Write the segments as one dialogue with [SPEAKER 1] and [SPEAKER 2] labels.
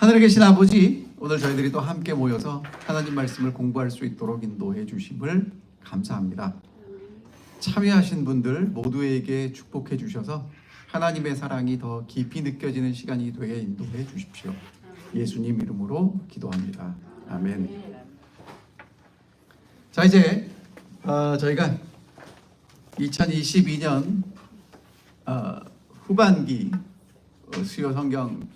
[SPEAKER 1] 하늘에 계신 아버지, 오늘 저희들이 또 함께 모여서 하나님 말씀을 공부할 수 있도록 인도해 주심을 감사합니다. 참여하신 분들 모두에게 축복해 주셔서 하나님의 사랑이 더 깊이 느껴지는 시간이 되게 인도해 주십시오. 예수님 이름으로 기도합니다. 아멘. 자, 이제 저희가 2022년 후반기 수요 성경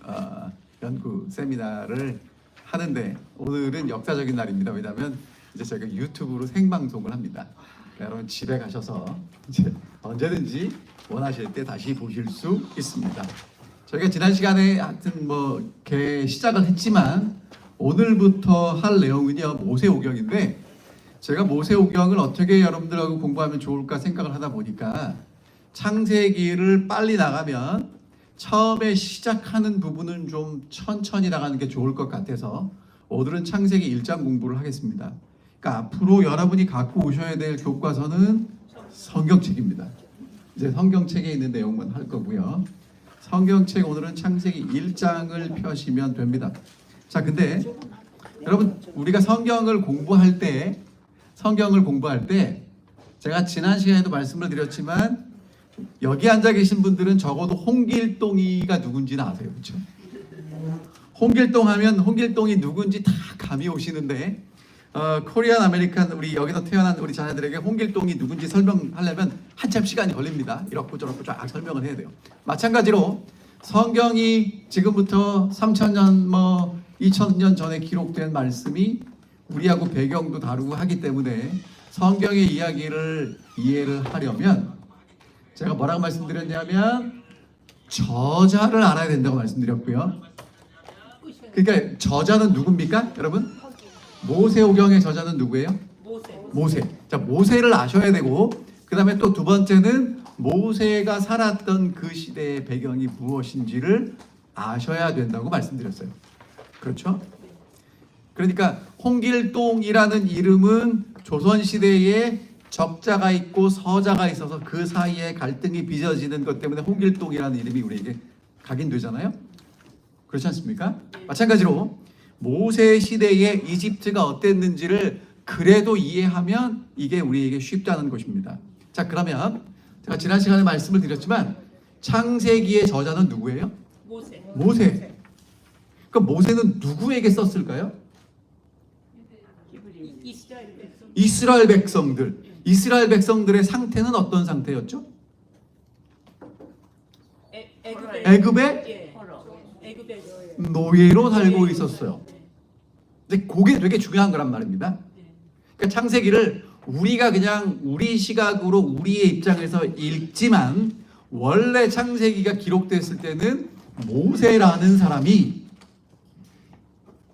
[SPEAKER 1] 연구 세미나를 하는데, 오늘은 역사적인 날입니다. 왜냐하면 이제 저희가 유튜브로 생방송을 합니다. 여러분 집에 가셔서 이제 언제든지 원하실 때 다시 보실 수 있습니다. 저희가 지난 시간에 하여튼 이렇게 시작을 했지만, 오늘부터 할 내용은요 모세오경인데, 제가 모세오경을 어떻게 여러분들하고 공부하면 좋을까 생각을 하다 보니까 창세기를 빨리 나가면 처음에 시작하는 부분은 좀 천천히 나가는 게 좋을 것 같아서 오늘은 창세기 1장 공부를 하겠습니다. 그러니까 앞으로 여러분이 갖고 오셔야 될 교과서는 성경책입니다. 이제 성경책에 있는 내용만 할 거고요. 성경책 오늘은 창세기 1장을 펴시면 됩니다. 자, 근데 여러분, 우리가 성경을 공부할 때 제가 지난 시간에도 말씀을 드렸지만, 여기 앉아 계신 분들은 적어도 홍길동이가 누군지는 아세요, 그렇죠? 홍길동 하면 홍길동이 누군지 다 감이 오시는데, 코리안 아메리칸, 우리 여기서 태어난 우리 자녀들에게 홍길동이 누군지 설명하려면 한참 시간이 걸립니다. 이렇고 저렇고 쫙 설명을 해야 돼요. 마찬가지로 성경이 지금부터 3000년 2000년 전에 기록된 말씀이 우리하고 배경도 다르고 하기 때문에 성경의 이야기를 이해를 하려면 제가 뭐라고 말씀드렸냐면 저자를 알아야 된다고 말씀드렸고요. 그러니까 저자는 누굽니까, 여러분? 모세오경의 저자는 누구예요? 모세. 자, 모세를 아셔야 되고, 그 다음에 또 두 번째는 모세가 살았던 그 시대의 배경이 무엇인지를 아셔야 된다고 말씀드렸어요. 그렇죠? 그러니까 홍길동이라는 이름은 조선시대에 적자가 있고 서자가 있어서 그 사이에 갈등이 빚어지는 것 때문에 홍길동이라는 이름이 우리에게 각인되잖아요. 그렇지 않습니까? 마찬가지로 모세 시대의 이집트가 어땠는지를 그래도 이해하면 이게 우리에게 쉽다는 것입니다. 자, 그러면 제가 지난 시간에 말씀을 드렸지만 창세기의 저자는 누구예요? 모세. 그럼 모세는 누구에게 썼을까요? 이스라엘 백성들. 이스라엘 백성들의 상태는 어떤 상태였죠? 애굽의 노예로 살고 있었어요. 근데 그게 되게 중요한 거란 말입니다. 그러니까 창세기를 우리가 그냥 우리 시각으로 우리의 입장에서 읽지만, 원래 창세기가 기록됐을 때는 모세라는 사람이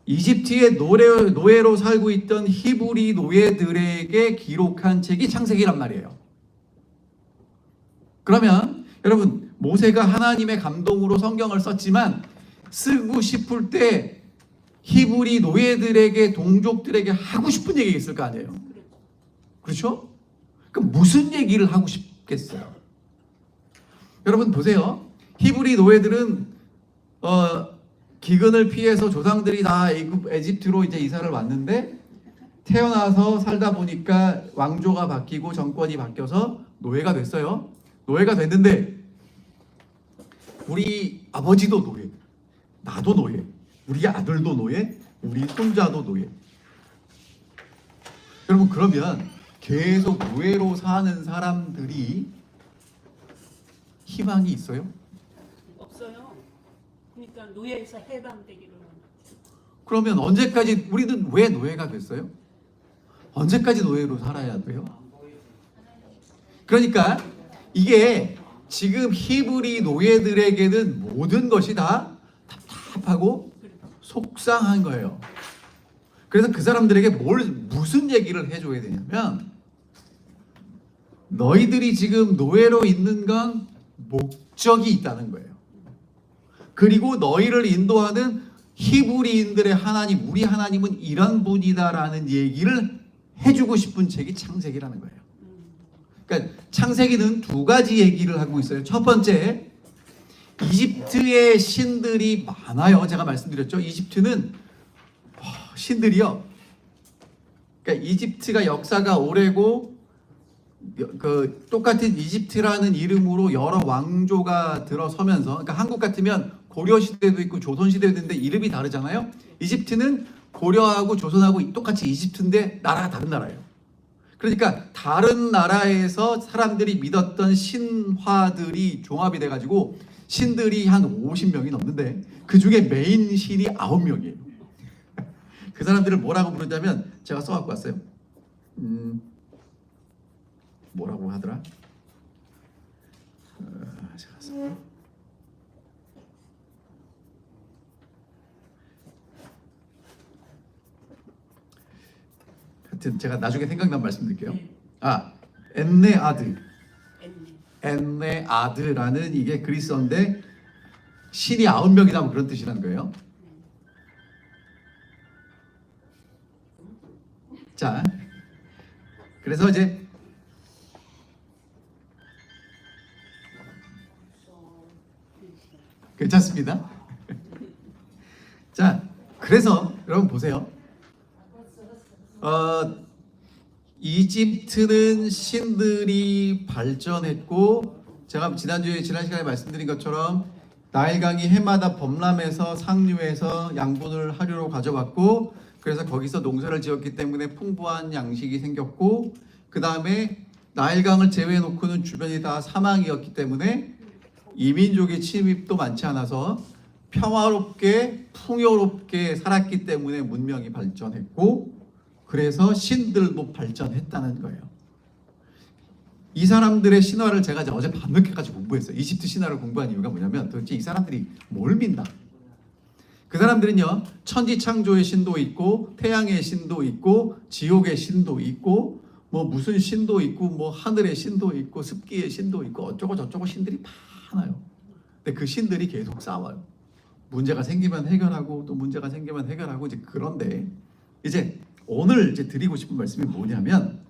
[SPEAKER 1] 이집트의 노예로 살고 있던 히브리 노예들에게 기록한 책이 창세기란 말이에요. 그러면 여러분, 모세가 하나님의 감동으로 성경을 썼지만 쓰고 싶을 때 히브리 노예들에게, 동족들에게 하고 싶은 얘기가 있을 거 아니에요. 그렇죠? 그럼 무슨 얘기를 하고 싶겠어요? 여러분 보세요. 히브리 노예들은 기근을 피해서 조상들이 다 에집트로 이제 이사를 왔는데, 태어나서 살다 보니까 왕조가 바뀌고 정권이 바뀌어서 노예가 됐어요. 노예가 됐는데 우리 아버지도 노예, 나도 노예, 우리 아들도 노예, 우리 손자도 노예. 여러분, 그러면 계속 노예로 사는 사람들이 희망이 있어요?
[SPEAKER 2] 없어요. 그러니까 노예에서 해방되기를 원하죠.
[SPEAKER 1] 그러면 언제까지, 우리는 왜 노예가 됐어요? 언제까지 노예로 살아야 돼요? 그러니까 이게 지금 히브리 노예들에게는 모든 것이 다 답답하고 속상한 거예요. 그래서 그 사람들에게 무슨 얘기를 해줘야 되냐면, 너희들이 지금 노예로 있는 건 목적이 있다는 거예요. 그리고 너희를 인도하는 히브리인들의 하나님, 우리 하나님은 이런 분이다라는 얘기를 해주고 싶은 책이 창세기라는 거예요. 그러니까 창세기는 두 가지 얘기를 하고 있어요. 첫 번째, 이집트의 신들이 많아요. 제가 말씀드렸죠. 이집트는 신들이요. 그러니까 이집트가 역사가 오래고 그 똑같은 이집트라는 이름으로 여러 왕조가 들어서면서, 그러니까 한국 같으면 고려 시대도 있고 조선 시대도 있는데 이름이 다르잖아요. 이집트는 고려하고 조선하고 똑같이 이집트인데 나라가 다른 나라예요. 그러니까 다른 나라에서 사람들이 믿었던 신화들이 종합이 돼가지고 신들이 한 50명이 넘는데 그 중에 메인 신이 9명이에요. 그 사람들을 뭐라고 부르냐면 제가 써갖고 왔어요. 뭐라고 하더라? 제가 써. 하여튼 제가 나중에 생각나면 말씀드릴게요. 엔네아드. 엔네아드라는 이게 그리스어인데 신이 9명이다 뭐 그런 뜻이라는 거예요. 자, 그래서 이제 괜찮습니다. 자, 그래서 여러분 보세요. 이집트는 신들이 발전했고, 제가 지난 시간에 말씀드린 것처럼 나일강이 해마다 범람해서 상류에서 양분을 하류로 가져왔고, 그래서 거기서 농사를 지었기 때문에 풍부한 양식이 생겼고, 그 다음에 나일강을 제외해 놓고는 주변이 다 사막이었기 때문에 이민족의 침입도 많지 않아서 평화롭게 풍요롭게 살았기 때문에 문명이 발전했고, 그래서 신들도 발전했다는 거예요. 이 사람들의 신화를 제가 어제 밤늦게까지 공부했어요. 이집트 신화를 공부한 이유가 뭐냐면 도대체 이 사람들이 뭘 믿나? 그 사람들은요, 천지창조의 신도 있고 태양의 신도 있고 지옥의 신도 있고 뭐 무슨 신도 있고 뭐 하늘의 신도 있고 습기의 신도 있고 어쩌고 저쩌고 신들이 많아요. 근데 그 신들이 계속 싸워요. 문제가 생기면 해결하고 또 문제가 생기면 해결하고 이제 그런데 이제 오늘 이제 드리고 싶은 말씀이 뭐냐면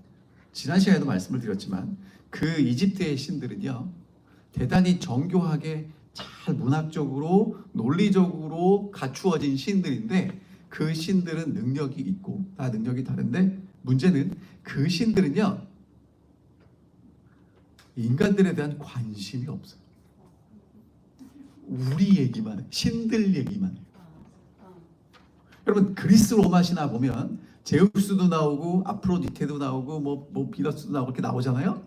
[SPEAKER 1] 지난 시간에도 말씀을 드렸지만 그 이집트의 신들은요 대단히 정교하게 잘 문학적으로 논리적으로 갖추어진 신들인데 그 신들은 능력이 있고 다 능력이 다른데 문제는 그 신들은요 인간들에 대한 관심이 없어요. 우리 얘기만 해. 신들 얘기만 해. 여러분 그리스 로마 신화 보면 제우스도 나오고 아프로디테도 나오고 뭐 비너스도 나오고 이렇게 나오잖아요.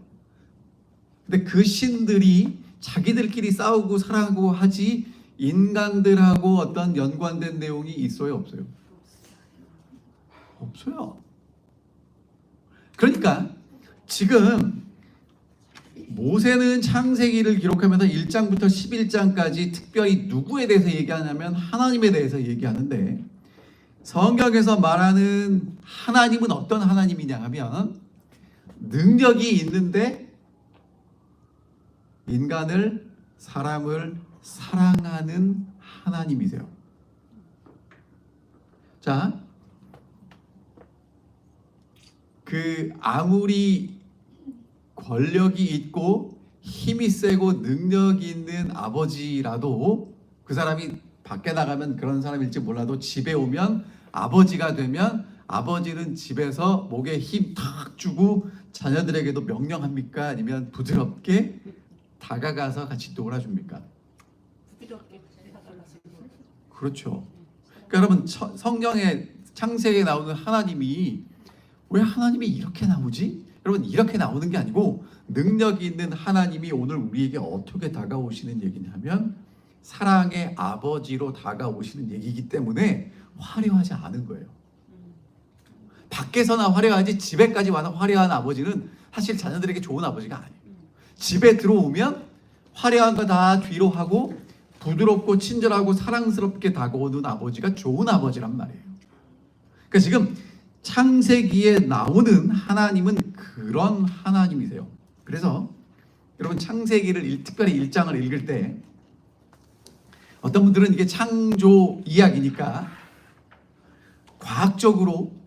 [SPEAKER 1] 근데 그 신들이 자기들끼리 싸우고 사랑하고 하지 인간들하고 어떤 연관된 내용이 있어요, 없어요? 없어요. 그러니까 지금 모세는 창세기를 기록하면서 1장부터 11장까지 특별히 누구에 대해서 얘기하냐면 하나님에 대해서 얘기하는데 성경에서 말하는 하나님은 어떤 하나님이냐 하면 능력이 있는데 인간을 사람을 사랑하는 하나님이세요. 자, 그 아무리 권력이 있고 힘이 세고 능력이 있는 아버지라도 그 사람이 밖에 나가면 그런 사람일지 몰라도 집에 오면 아버지가 되면 아버지는 집에서 목에 힘 탁 주고 자녀들에게도 명령합니까? 아니면 부드럽게 다가가서 같이 놀아줍니까?
[SPEAKER 2] 부드럽게 다가가서.
[SPEAKER 1] 그렇죠. 그러니까 여러분 성경의 창세기에 나오는 하나님이 왜 하나님이 이렇게 나오지? 여러분 이렇게 나오는 게 아니고 능력이 있는 하나님이 오늘 우리에게 어떻게 다가오시는 얘기냐면 사랑의 아버지로 다가오시는 얘기이기 때문에 화려하지 않은 거예요. 밖에서나 화려하지 집에까지 와서 화려한 아버지는 사실 자녀들에게 좋은 아버지가 아니에요. 집에 들어오면 화려한 거 다 뒤로 하고 부드럽고 친절하고 사랑스럽게 다가오는 아버지가 좋은 아버지란 말이에요. 그러니까 지금 창세기에 나오는 하나님은 그런 하나님이세요. 그래서 여러분 창세기를 특별히 1장을 읽을 때 어떤 분들은 이게 창조 이야기니까 과학적으로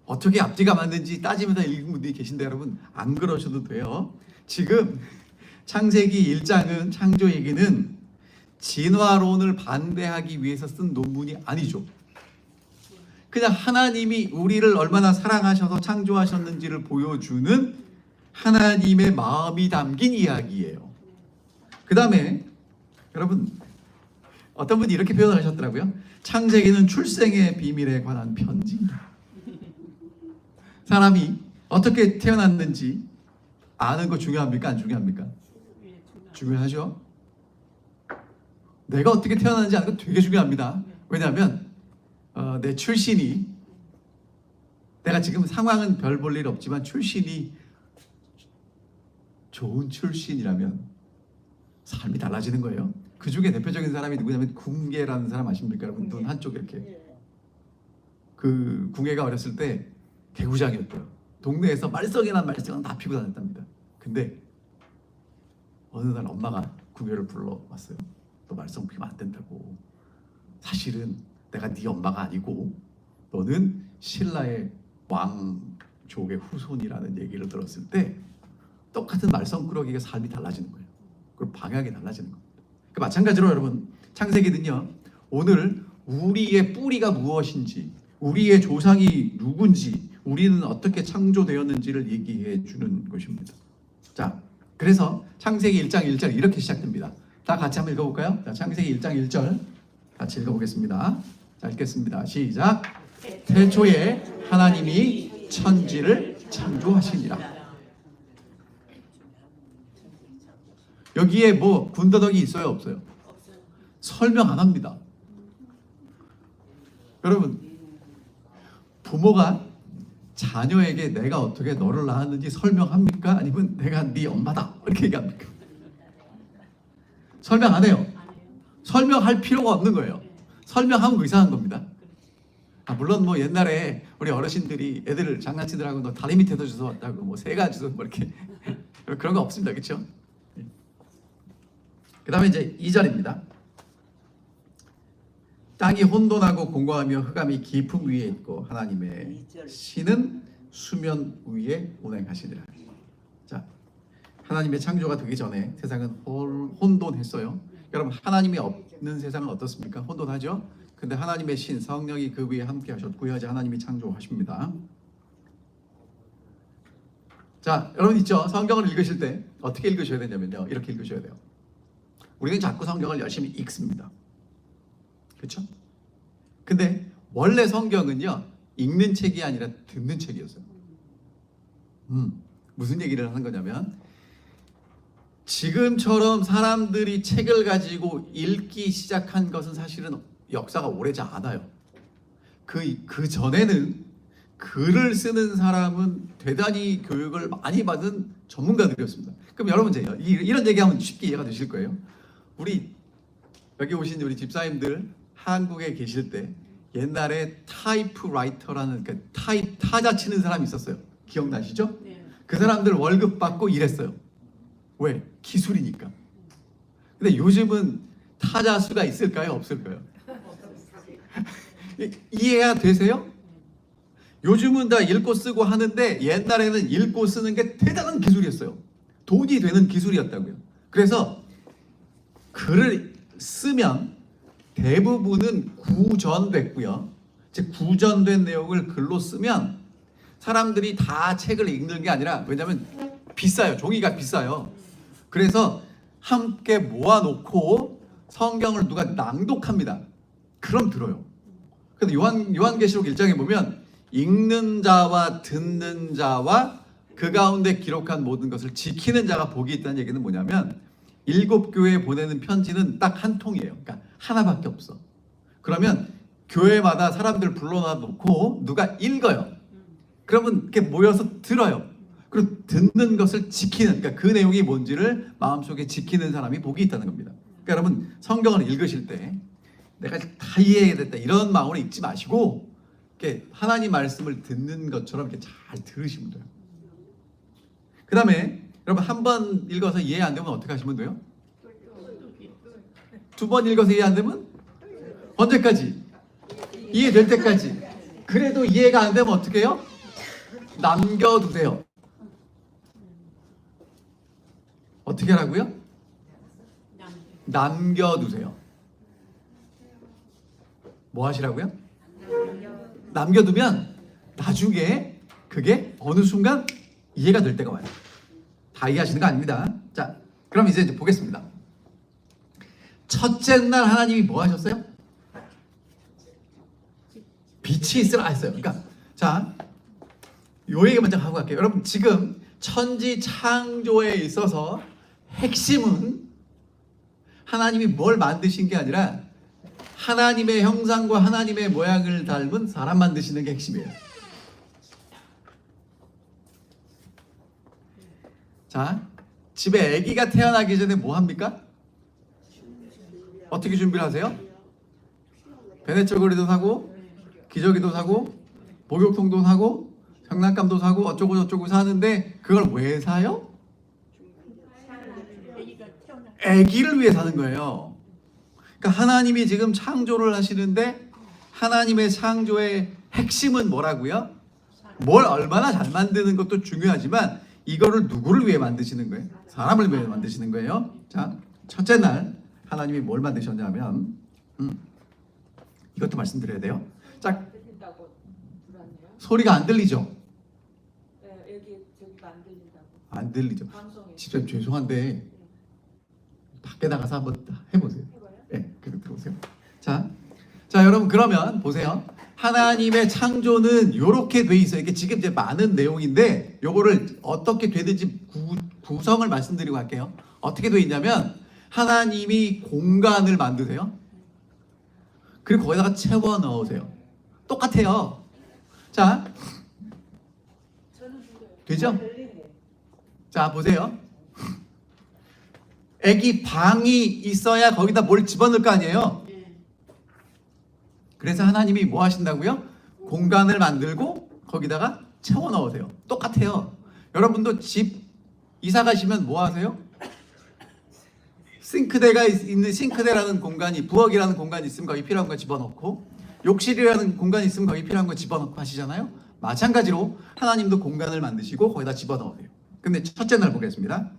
[SPEAKER 1] 어떻게 앞뒤가 맞는지 따지면서 읽은 분들이 계신데 여러분 안 그러셔도 돼요. 지금 창세기 1장은 창조 얘기는 진화론을 반대하기 위해서 쓴 논문이 아니죠. 그냥 하나님이 우리를 얼마나 사랑하셔서 창조하셨는지를 보여주는 하나님의 마음이 담긴 이야기예요. 그 다음에 여러분, 어떤 분이 이렇게 표현하셨더라고요. 창세기는 출생의 비밀에 관한 편지다. 사람이 어떻게 태어났는지 아는 거 중요합니까? 안 중요합니까? 중요하죠. 내가 어떻게 태어났는지 아는 거 되게 중요합니다. 왜냐하면 내 출신이, 내가 지금 상황은 별 볼 일 없지만 출신이 좋은 출신이라면 삶이 달라지는 거예요. 그 중에 대표적인 사람이 누구냐면 궁계라는 사람 아십니까? 여러분, 눈 한쪽 이렇게. 그 궁계가 어렸을 때 개구장이었대요. 동네에서 말썽이란 말썽은 다 피고 다녔답니다. 근데 어느 날 엄마가 궁계를 불러왔어요. 너 말썽 피우면 안 된다고. 사실은 내가 네 엄마가 아니고 너는 신라의 왕족의 후손이라는 얘기를 들었을 때 똑같은 말썽꾸러기가 삶이 달라지는 거예요. 그리고 방향이 달라지는 겁니다. 그 마찬가지로 여러분, 창세기는요, 오늘 우리의 뿌리가 무엇인지, 우리의 조상이 누군지, 우리는 어떻게 창조되었는지를 얘기해 주는 것입니다. 자, 그래서 창세기 1장 1절 이렇게 시작됩니다. 다 같이 한번 읽어볼까요? 자, 창세기 1장 1절 같이 읽어보겠습니다. 자, 읽겠습니다. 시작. 태초에 하나님이 천지를 창조하시니라. 여기에 뭐 군더더기 있어요, 없어요? 설명 안 합니다. 여러분, 부모가 자녀에게 내가 어떻게 너를 낳았는지 설명합니까? 아니면 내가 네 엄마다 이렇게 얘기합니까? 설명 안 해요. 설명할 필요가 없는 거예요. 설명하면 이상한 겁니다. 물론 뭐 옛날에 우리 어르신들이 애들 장난치더라고, 너 다리 밑에서 주워 왔다고, 뭐 새가 주워 뭐 이렇게 그런 거 없습니다, 그렇죠? 그 다음에 이제 2절입니다. 땅이 혼돈하고 공고하며 흑암이 깊음 위에 있고 하나님의 신은 수면 위에 운행하시니라. 자, 하나님의 창조가 되기 전에 세상은 혼돈했어요. 여러분, 하나님이 없는 세상은 어떻습니까? 혼돈하죠. 근데 하나님의 신 성령이 그 위에 함께 하셨고요, 이제 하나님이 창조하십니다. 자, 여러분 있죠? 성경을 읽으실 때 어떻게 읽으셔야 되냐면요, 이렇게 읽으셔야 돼요. 우리는 자꾸 성경을 열심히 읽습니다. 그렇죠? 근데 원래 성경은요, 읽는 책이 아니라 듣는 책이었어요. 무슨 얘기를 하는 거냐면, 지금처럼 사람들이 책을 가지고 읽기 시작한 것은 사실은 역사가 오래지 않아요. 그 전에는 글을 쓰는 사람은 대단히 교육을 많이 받은 전문가들이었습니다. 그럼 여러분, 이제 이런 얘기하면 쉽게 이해가 되실 거예요. 우리 여기 오신 우리 집사님들 한국에 계실 때 옛날에 타이프라이터라는 그 타자 치는 사람이 있었어요. 기억나시죠?
[SPEAKER 2] 네.
[SPEAKER 1] 그 사람들 월급 받고 일했어요. 왜? 기술이니까. 근데 요즘은 타자 수가 있을까요? 없을까요? 이해가 되세요? 요즘은 다 읽고 쓰고 하는데 옛날에는 읽고 쓰는 게 대단한 기술이었어요. 돈이 되는 기술이었다고요. 그래서 글을 쓰면 대부분은 구전됐고요. 즉 구전된 내용을 글로 쓰면 사람들이 다 책을 읽는 게 아니라, 왜냐하면 비싸요. 종이가 비싸요. 그래서 함께 모아놓고 성경을 누가 낭독합니다. 그럼 들어요. 그래서 요한계시록 1장에 보면 읽는 자와 듣는 자와 그 가운데 기록한 모든 것을 지키는 자가 복이 있다는 얘기는 뭐냐면, 7교회에 보내는 편지는 딱 한 통이에요. 그러니까 하나밖에 없어. 그러면 교회마다 사람들 불러놔 놓고 누가 읽어요. 그러면 이렇게 모여서 들어요. 그리고 듣는 것을 지키는, 그러니까 그 내용이 뭔지를 마음속에 지키는 사람이 복이 있다는 겁니다. 그러니까 여러분, 성경을 읽으실 때 내가 다 이해했다 이런 마음으로 읽지 마시고 이렇게 하나님 말씀을 듣는 것처럼 이렇게 잘 들으시면 돼요. 그 다음에 여러분, 한 번 읽어서 이해 안 되면 어떻게 하시면 돼요? 2번 읽어서 이해 안 되면 언제까지? 이해될 때까지. 그래도 이해가 안 되면 어떻게 해요? 남겨두세요. 남겨두세요. 뭐 하시라고요? 남겨두면 나중에 그게 어느 순간 이해가 될 때가 와요. 다 이해하시는 거 아닙니다. 자, 그럼 이제 보겠습니다. 첫째 날 하나님이 뭐 하셨어요? 빛이 있으라 했어요. 그러니까 자, 요 얘기 먼저 하고 갈게요. 여러분 지금 천지 창조에 있어서 핵심은 하나님이 뭘 만드신 게 아니라 하나님의 형상과 하나님의 모양을 닮은 사람 만드시는 게 핵심이에요. 자, 집에 아기가 태어나기 전에 뭐 합니까? 어떻게 준비를 하세요? 배냇저고리도 사고 기저귀도 사고 목욕통도 사고 장난감도 사고 어쩌고 저쩌고 사는데 그걸 왜 사요?
[SPEAKER 2] 아기가 태어나.
[SPEAKER 1] 아기를 위해 사는 거예요. 그러니까 하나님이 지금 창조를 하시는데 하나님의 창조의 핵심은 뭐라고요? 뭘 얼마나 잘 만드는 것도 중요하지만 이거를 누구를 위해 만드시는 거예요? 사람을 위해 만드시는 거예요. 자, 첫째 날 하나님이 뭘 만드셨냐면 이것도 말씀드려야 돼요. 자,
[SPEAKER 3] 들린다고 들었네요.
[SPEAKER 1] 소리가 안 들리죠?
[SPEAKER 3] 네, 여기 저기가 안 들린다고.
[SPEAKER 1] 안 들리죠?
[SPEAKER 3] 방송에
[SPEAKER 1] 집사님 죄송한데 밖에 나가서 한번 해보세요.
[SPEAKER 3] 해봐요.
[SPEAKER 1] 네, 그거 들어보세요. 자, 여러분 그러면 보세요. 하나님의 창조는 이렇게 돼 있어요. 이게 지금 이제 많은 내용인데 요거를 어떻게 되는지 구성을 말씀드리고 갈게요. 어떻게 돼 있냐면 하나님이 공간을 만드세요. 그리고 거기다가 채워 넣으세요. 똑같아요. 자, 되죠? 자, 보세요. 애기 방이 있어야 거기다 뭘 집어넣을 거 아니에요. 그래서 하나님이 뭐 하신다고요? 공간을 만들고 거기다가 채워 넣으세요. 똑같아요. 여러분도 집 이사 가시면 뭐 하세요? 싱크대가 있는 싱크대라는 공간이 부엌이라는 공간이 있으면 거기 필요한 거 집어넣고 욕실이라는 공간이 있으면 거기 필요한 거 집어넣고 하시잖아요. 마찬가지로 하나님도 공간을 만드시고 거기다 집어넣으세요. 근데 첫째 날 보겠습니다.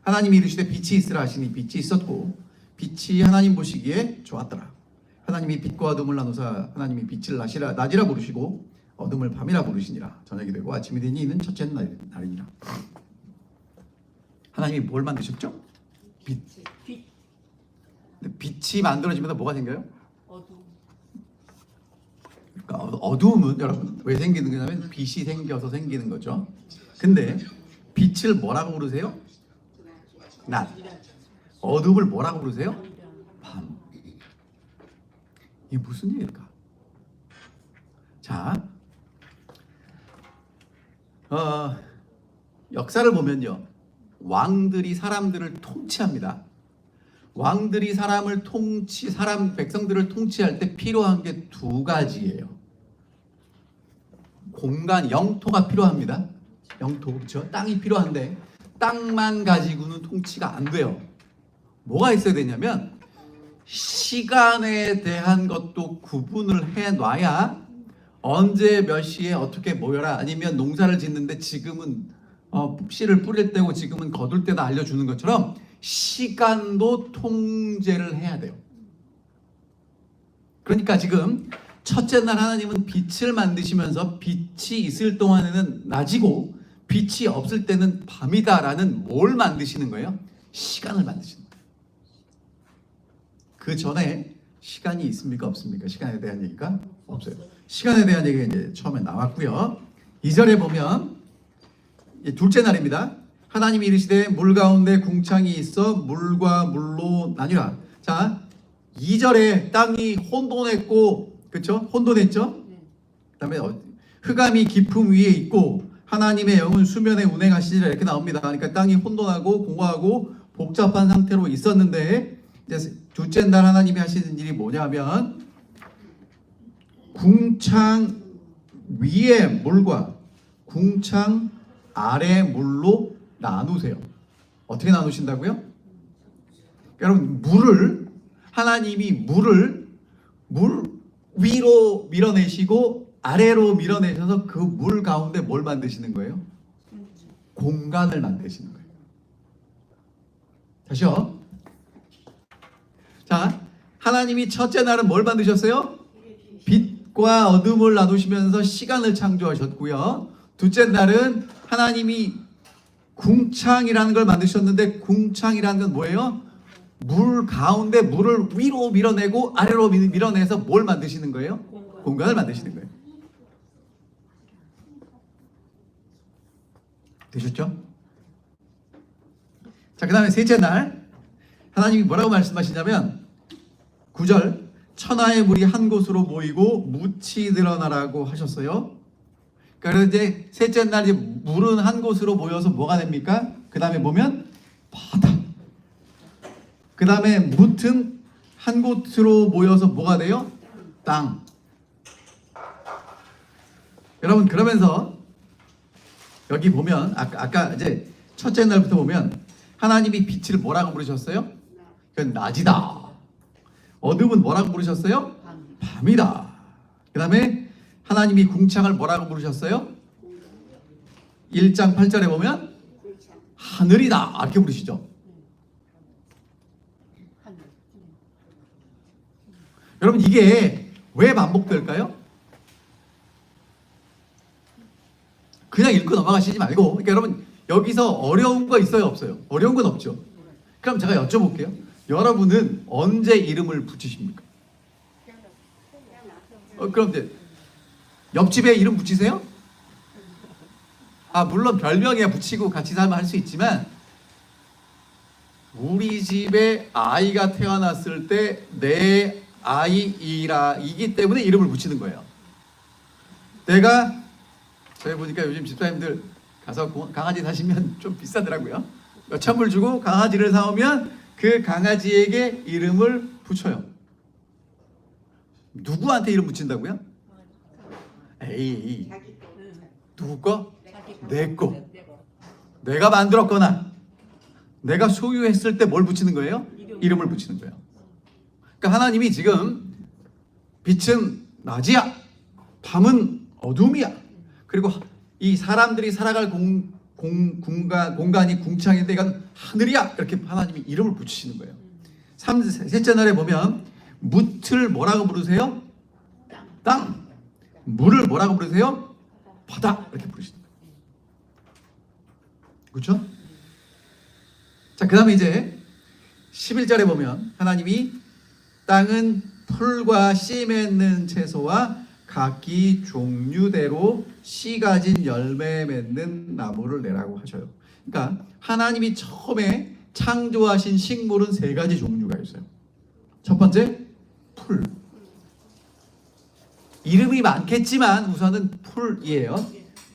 [SPEAKER 1] 하나님이 이르시되 빛이 있으라 하시니 빛이 있었고 빛이 하나님 보시기에 좋았더라. 하나님이 빛과 어둠을 나누사 하나님이 빛을 낮이라 부르시고 어둠을 밤이라 부르시니라. 저녁이 되고 아침이 되니 이는 첫째 날이니라. 하나님이 뭘 만드셨죠? 빛. 근데 빛이 만들어지면서 뭐가 생겨요?
[SPEAKER 2] 어두움.
[SPEAKER 1] 그러니까 어두움은 여러분 왜 생기는 거냐면 빛이 생겨서 생기는 거죠. 근데 빛을 뭐라고 부르세요? 낮. 어둠을 뭐라고 부르세요? 밤. 이게 무슨 일일까? 자, 역사를 보면요, 왕들이 사람들을 통치합니다. 왕들이 백성들을 통치할 때 필요한 게 두 가지예요. 공간, 영토가 필요합니다. 영토, 그렇죠? 땅이 필요한데 땅만 가지고는 통치가 안 돼요. 뭐가 있어야 되냐면 시간에 대한 것도 구분을 해놔야 언제 몇 시에 어떻게 모여라, 아니면 농사를 짓는데 지금은 씨를 뿌릴 때고 지금은 거둘 때다 알려주는 것처럼 시간도 통제를 해야 돼요. 그러니까 지금 첫째 날 하나님은 빛을 만드시면서 빛이 있을 동안에는 낮이고 빛이 없을 때는 밤이다라는 뭘 만드시는 거예요? 시간을 만드시는 거예요. 그 전에 시간이 있습니까 없습니까? 시간에 대한 얘기가 없어요. 시간에 대한 얘기가 이제 처음에 나왔고요. 2절에 보면 둘째 날입니다. 하나님이 이르시되 물 가운데 궁창이 있어 물과 물로 나뉘라. 자, 2절에 땅이 혼돈했고, 그렇죠? 혼돈했죠? 그다음에 흑암이 깊음 위에 있고 하나님의 영은 수면에 운행하시니라 이렇게 나옵니다. 그러니까 땅이 혼돈하고 공허하고 복잡한 상태로 있었는데 이제 둘째 날 하나님이 하시는 일이 뭐냐면 궁창 위의 물과 궁창 아래 물로 나누세요. 어떻게 나누신다고요? 여러분 하나님이 물을 물 위로 밀어내시고 아래로 밀어내셔서 그 물 가운데 뭘 만드시는 거예요? 공간을 만드시는 거예요. 다시요. 하나님이 첫째 날은 뭘 만드셨어요? 빛과 어둠을 나누시면서 시간을 창조하셨고요. 둘째 날은 하나님이 궁창이라는 걸 만드셨는데, 궁창이라는 건 뭐예요? 물 가운데 물을 위로 밀어내고 아래로 밀어내서 뭘 만드시는 거예요? 공간을 만드시는 거예요. 되셨죠? 자, 그 다음에 셋째 날 하나님이 뭐라고 말씀하시냐면 9절, 천하의 물이 한 곳으로 모이고 묻이 드러나라고 하셨어요. 그래서 이제 셋째 날 이제 물은 한 곳으로 모여서 뭐가 됩니까? 그 다음에 보면 바다. 그 다음에 묻은 한 곳으로 모여서 뭐가 돼요? 땅. 여러분, 그러면서 여기 보면 아까 이제 첫째 날부터 보면 하나님이 빛을 뭐라고 부르셨어요? 그건 낮이다. 어둠은 뭐라고 부르셨어요? 밤이다. 그 다음에 하나님이 궁창을 뭐라고 부르셨어요? 1장 8절에 보면 하늘이다 이렇게 부르시죠. 여러분, 이게 왜 반복될까요? 그냥 읽고 넘어가시지 말고, 그러니까 여러분, 여기서 어려운 거 있어요, 없어요? 어려운 건 없죠. 그럼 제가 여쭤볼게요. 여러분은 언제 이름을 붙이십니까? 그럼 이제 옆집에 이름 붙이세요? 물론 별명에 붙이고 같이 살면 할 수 있지만, 우리 집에 아이가 태어났을 때 내 아이이기 때문에 이름을 붙이는 거예요. 내가, 저희 보니까 요즘 집사님들 가서 강아지 사시면 좀 비싸더라고요. 몇천 불 주고 강아지를 사오면 그 강아지에게 이름을 붙여요. 누구한테 이름 붙인다고요? 에이, 누구 거? 내 거. 내가 만들었거나 내가 소유했을 때 뭘 붙이는 거예요? 이름을 붙이는 거예요. 그러니까 하나님이 지금 빛은 낮이야, 밤은 어둠이야, 그리고 이 사람들이 살아갈 공간이 궁창인데 이건 하늘이야, 이렇게 하나님이 이름을 붙이시는 거예요. 셋째 날에 보면 묻을 뭐라고 부르세요? 땅. 물을 뭐라고 부르세요? 바다. 이렇게 부르시는 거예요. 그렇죠? 자, 그 다음에 이제 11절에 보면 하나님이 땅은 풀과 씨 맺는 채소와 각기 종류대로 씨 가진 열매 맺는 나무를 내라고 하셔요. 그러니까 하나님이 처음에 창조하신 식물은 세 가지 종류가 있어요. 첫 번째, 풀. 이름이 많겠지만 우선은 풀이에요.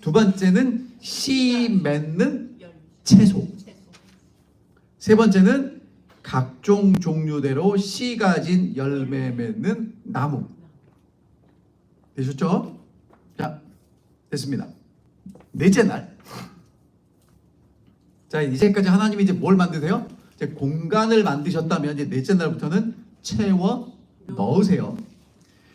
[SPEAKER 1] 두 번째는 씨 맺는 채소. 세 번째는 각종 종류대로 씨 가진 열매 맺는 나무. 되셨죠? 자, 됐습니다. 넷째 날. 자, 이제까지 하나님이 이제 뭘 만드세요? 이제 공간을 만드셨다면 이제 넷째 날부터는 채워 넣으세요.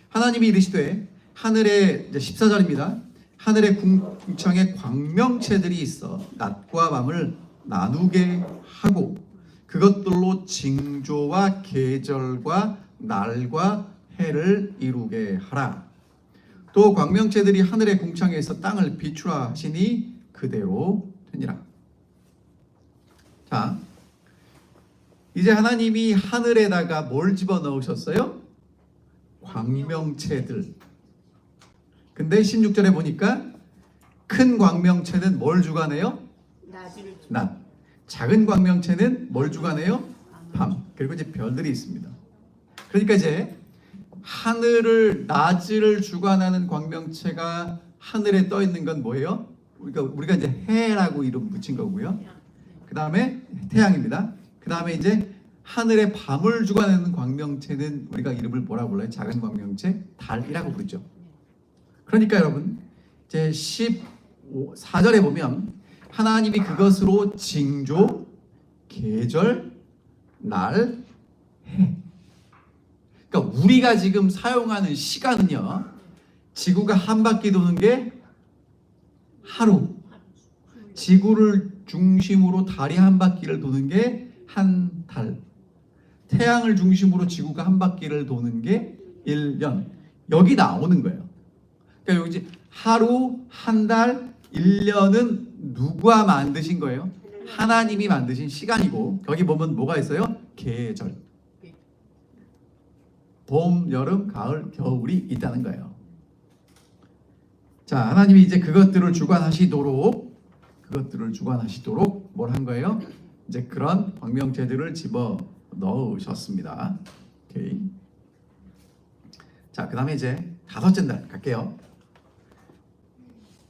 [SPEAKER 1] 하나님이 이르시되 하늘에, 이제 14절입니다. 하늘의 궁창에 광명체들이 있어 낮과 밤을 나누게 하고 그것들로 징조와 계절과 날과 해를 이루게 하라. 또 광명체들이 하늘의 궁창에서 땅을 비추라 하시니 그대로 되니라. 자, 이제 하나님이 하늘에다가 뭘 집어넣으셨어요? 광명체들. 근데 16절에 보니까 큰 광명체는 뭘 주관해요? 낮. 작은 광명체는 뭘 주관해요? 밤. 그리고 이제 별들이 있습니다. 그러니까 이제 하늘을, 낮을 주관하는 광명체가 하늘에 떠 있는 건 뭐예요? 우리가 이제 해라고 이름 붙인 거고요. 그 다음에 태양입니다. 그 다음에 이제 하늘의 밤을 주관하는 광명체는 우리가 이름을 뭐라고 불러요? 작은 광명체, 달이라고 부르죠. 그러니까 여러분, 이제 14절에 보면 하나님이 그것으로 징조, 계절, 날, 해. 그러니까 우리가 지금 사용하는 시간은요, 지구가 한 바퀴 도는 게 하루, 지구를 중심으로 달이 한 바퀴를 도는 게 한 달, 태양을 중심으로 지구가 한 바퀴를 도는 게 1년. 여기 나오는 거예요. 그러니까 여기 하루, 한 달, 1년은 누가 만드신 거예요? 하나님이 만드신 시간이고, 거기 보면 뭐가 있어요? 계절. 봄, 여름, 가을, 겨울이 있다는 거예요. 자, 하나님이 이제 그것들을 주관하시도록 뭘 한 거예요? 이제 그런 광명체들을 집어 넣으셨습니다. 오케이. 자, 그 다음에 이제 다섯째 날 갈게요.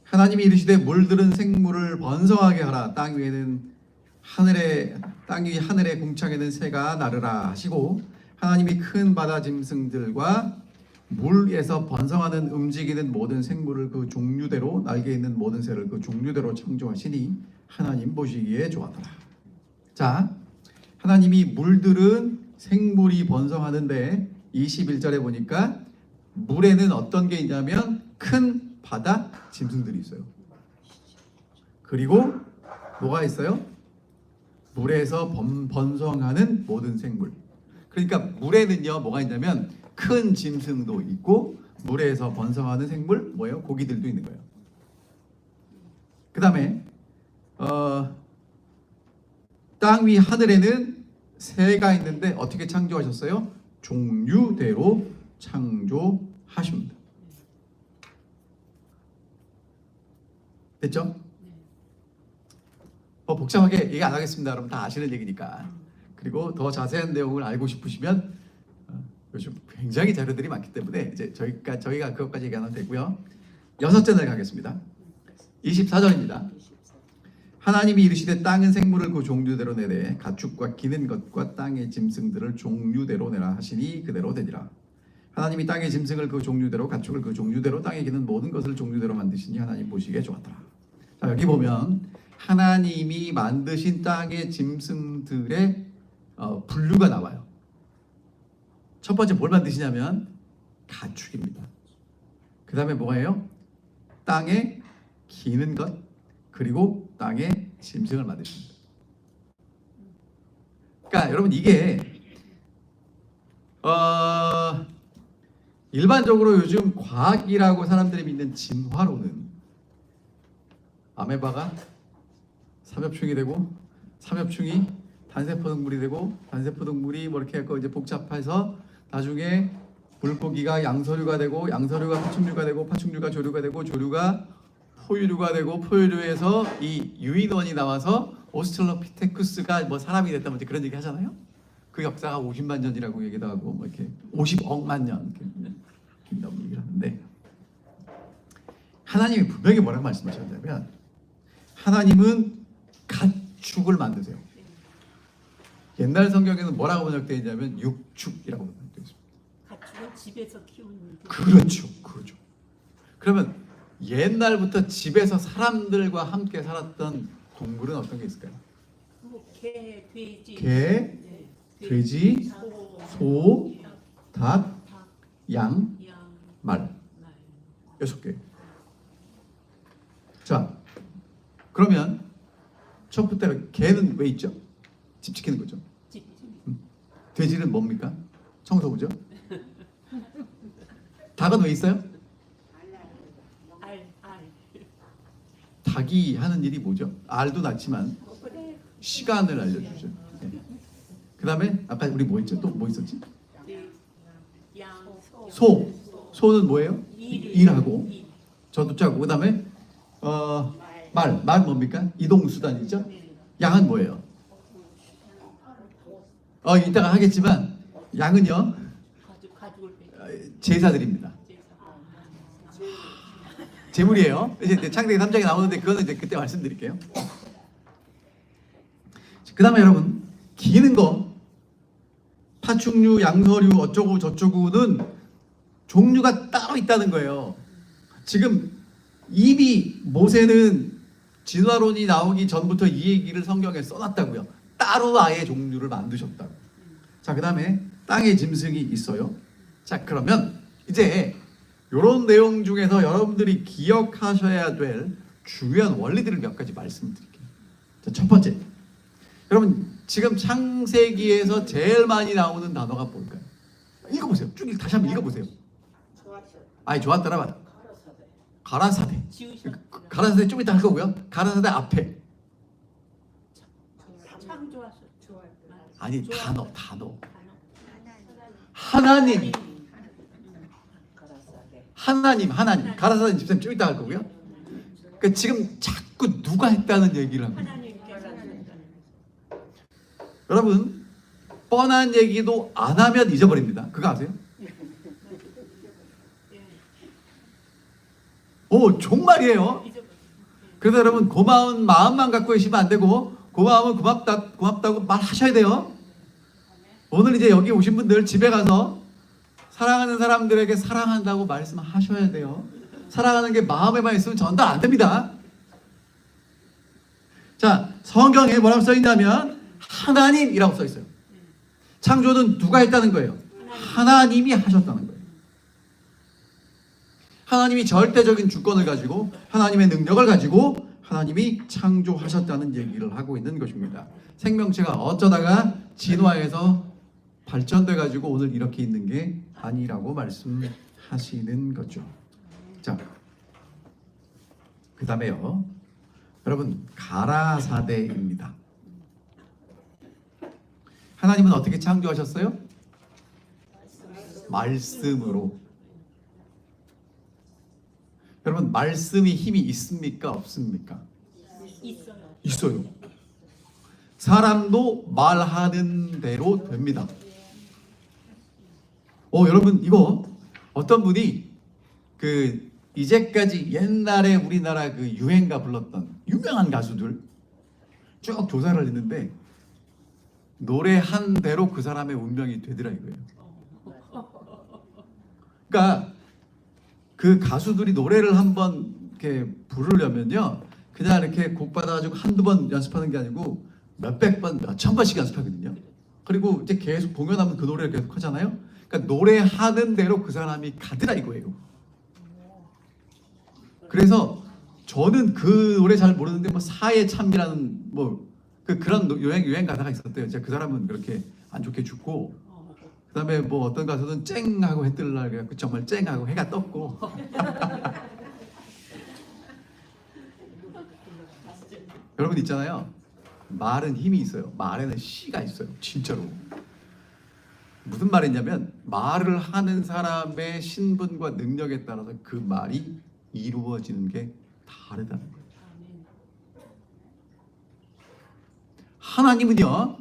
[SPEAKER 1] 하나님이 이르시되 물들은 생물을 번성하게 하라. 땅 위 하늘의 궁창에는 새가 나르라 하시고, 하나님이 큰 바다 짐승들과 물에서 번성하는 움직이는 모든 생물을 그 종류대로, 날개 있는 모든 새를 그 종류대로 창조하시니 하나님 보시기에 좋았더라. 자, 하나님이 물들은 생물이 번성하는데 21절에 보니까 물에는 어떤 게 있냐면 큰 바다 짐승들이 있어요. 그리고 뭐가 있어요? 물에서 번성하는 모든 생물. 그러니까 물에는요 뭐가 있냐면 큰 짐승도 있고 물에서 번성하는 생물 뭐예요? 고기들도 있는 거예요. 그 다음에 땅 위 하늘에는 새가 있는데 어떻게 창조하셨어요? 종류대로 창조하십니다. 됐죠? 복잡하게 얘기 안 하겠습니다. 여러분 다 아시는 얘기니까. 그리고 더 자세한 내용을 알고 싶으시면 요즘 굉장히 자료들이 많기 때문에 이제 저희가 그것까지 얘기 안 해도 되고요. 여섯째 날 가겠습니다. 24절입니다. 하나님이 이르시되 땅은 생물을 그 종류대로 내되 가축과 기는 것과 땅의 짐승들을 종류대로 내라 하시니 그대로 되니라. 하나님이 땅의 짐승을 그 종류대로, 가축을 그 종류대로, 땅에 기는 모든 것을 종류대로 만드시니 하나님 보시기에 좋았더라. 자, 여기 보면 하나님이 만드신 땅의 짐승들의 분류가 나와요. 첫 번째 뭘 만드시냐면 가축입니다. 그 다음에 뭐예요? 땅에 기는 것, 그리고 땅에 짐승을 만드십니다. 그러니까 여러분 이게 일반적으로 요즘 과학이라고 사람들이 믿는 진화론은 아메바가 삼엽충이 되고 삼엽충이 단세포동물이 되고 단세포동물이 뭐 이렇게 해서 이제 복잡해서 나중에 물고기가 양서류가 되고 양서류가 파충류가 되고 파충류가 조류가 되고 조류가 포유류가 되고 포유류에서 이 유인원이 나와서 오스트랄로피테쿠스가 뭐 사람이 됐다 뭐 그런 얘기 하잖아요. 그 역사가 50만 년이라고 얘기도 하고 뭐 이렇게 50억만 년 이렇게 얘기를 하는데 하나님이 분명히 뭐라고 말씀하셨냐면 하나님은 가축을 만드세요. 옛날 성경에는 뭐라고 번역되어 있냐면 육축이라고 번역되어 있습니다.
[SPEAKER 2] 가축은 집에서 키우는.
[SPEAKER 1] 그렇죠. 그러면 옛날부터 집에서 사람들과 함께 살았던 동물은 어떤 게 있을까요?
[SPEAKER 2] 개, 돼지.
[SPEAKER 1] 돼지, 소, 닭, 양, 말. 6개. 자, 그러면 첫 번째 개는 왜 있죠? 집 지키는 거죠. 돼지는 뭡니까? 청소부죠. 닭은 왜 있어요?
[SPEAKER 2] 알.
[SPEAKER 1] 닭이 하는 일이 뭐죠? 알도 낳지만 시간을 알려주죠. 네. 그 다음에 아까 우리 뭐 했죠? 또 뭐 있었지?
[SPEAKER 2] 양,
[SPEAKER 1] 소는 뭐예요? 일하고 저도 짜고. 그 다음에 말 뭡니까? 이동수단이죠. 양은 뭐예요? 이따가 하겠지만 양은요 제사드립니다. 제물이에요. 이제 창세기 3장에 나오는데 그거는 이제 그때 말씀드릴게요. 그 다음에 여러분 기는 거 파충류, 양서류 어쩌고 저쩌고는 종류가 따로 있다는 거예요. 지금 이미 모세는 진화론이 나오기 전부터 이 얘기를 성경에 써놨다고요. 따로 아예 종류를 만드셨다고. 자, 그 다음에 땅의 짐승이 있어요. 자, 그러면 이제 이런 내용 중에서 여러분들이 기억하셔야 될 중요한 원리들을 몇 가지 말씀드릴게요. 자, 첫 번째, 여러분 지금 창세기에서 제일 많이 나오는 단어가 뭘까요? 읽어보세요. 쭉 다시 한번 읽어보세요. 아니 좋았더라 봐. 가라사대.
[SPEAKER 2] 지으셨.
[SPEAKER 1] 가라사대 좀 이따 할 거고요. 가라사대 앞에
[SPEAKER 2] 창조하셨.
[SPEAKER 1] 아니 단어
[SPEAKER 2] 단어.
[SPEAKER 1] 하나님 가라사대 집사님 좀 이따 할 거고요. 그러니까 지금 자꾸 누가 했다는 얘기를 합니다.
[SPEAKER 2] 하나님께서 하셨다.
[SPEAKER 1] 여러분 뻔한 얘기도 안 하면 잊어버립니다. 그거 아세요? 오 정말이에요. 그래서 여러분 고마운 마음만 갖고 계시면 안 되고 고마움은 고맙다고 말하셔야 돼요. 오늘 이제 여기 오신 분들 집에 가서 사랑하는 사람들에게 사랑한다고 말씀하셔야 돼요. 사랑하는 게 마음에만 있으면 전달 안 됩니다. 자, 성경에 뭐라고 써 있냐면 하나님이라고 써 있어요. 창조는 누가 했다는 거예요? 하나님이 하셨다는 거예요. 하나님이 절대적인 주권을 가지고 하나님의 능력을 가지고 하나님이 창조하셨다는 얘기를 하고 있는 것입니다. 생명체가 어쩌다가 진화해서 발전돼 가지고 오늘 이렇게 있는 게 아니라고 말씀하시는 거죠. 자, 그 다음에요. 여러분 가라사대입니다. 하나님은 어떻게 창조하셨어요? 말씀으로. 여러분 말씀이 힘이 있습니까? 없습니까?
[SPEAKER 2] 있어요.
[SPEAKER 1] 있어요. 사람도 말하는 대로 됩니다. 여러분 이거 어떤 분이 그 이제까지 옛날에 우리나라 그 유행가 불렀던 유명한 가수들 쭉 조사를 했는데 노래한 대로 그 사람의 운명이 되더라 이거예요. 그러니까 그 가수들이 노래를 한번 이렇게 부르려면요, 그냥 이렇게 곡 받아가지고 한두 번 연습하는 게 아니고 몇백 번, 몇천 번씩 연습하거든요. 그리고 이제 계속 공연하면 그 노래를 계속 하잖아요. 그러니까 노래하는 대로 그 사람이 가더라 이거예요. 그래서 저는 그 노래 잘 모르는데 뭐 사의 참이라는 뭐 그런 유행 가사가 있었대요. 이제 그 사람은 그렇게 안 좋게 죽고, 그다음에 뭐 어떤 가수는 쨍하고 해 뜰라 그래갖고 정말 쨍하고 해가 떴고. 여러분 있잖아요. 말은 힘이 있어요. 말에는 씨가 있어요. 진짜로. 무슨 말이냐면 말을 하는 사람의 신분과 능력에 따라서 그 말이 이루어지는 게 다르다는 거예요. 하나님은요,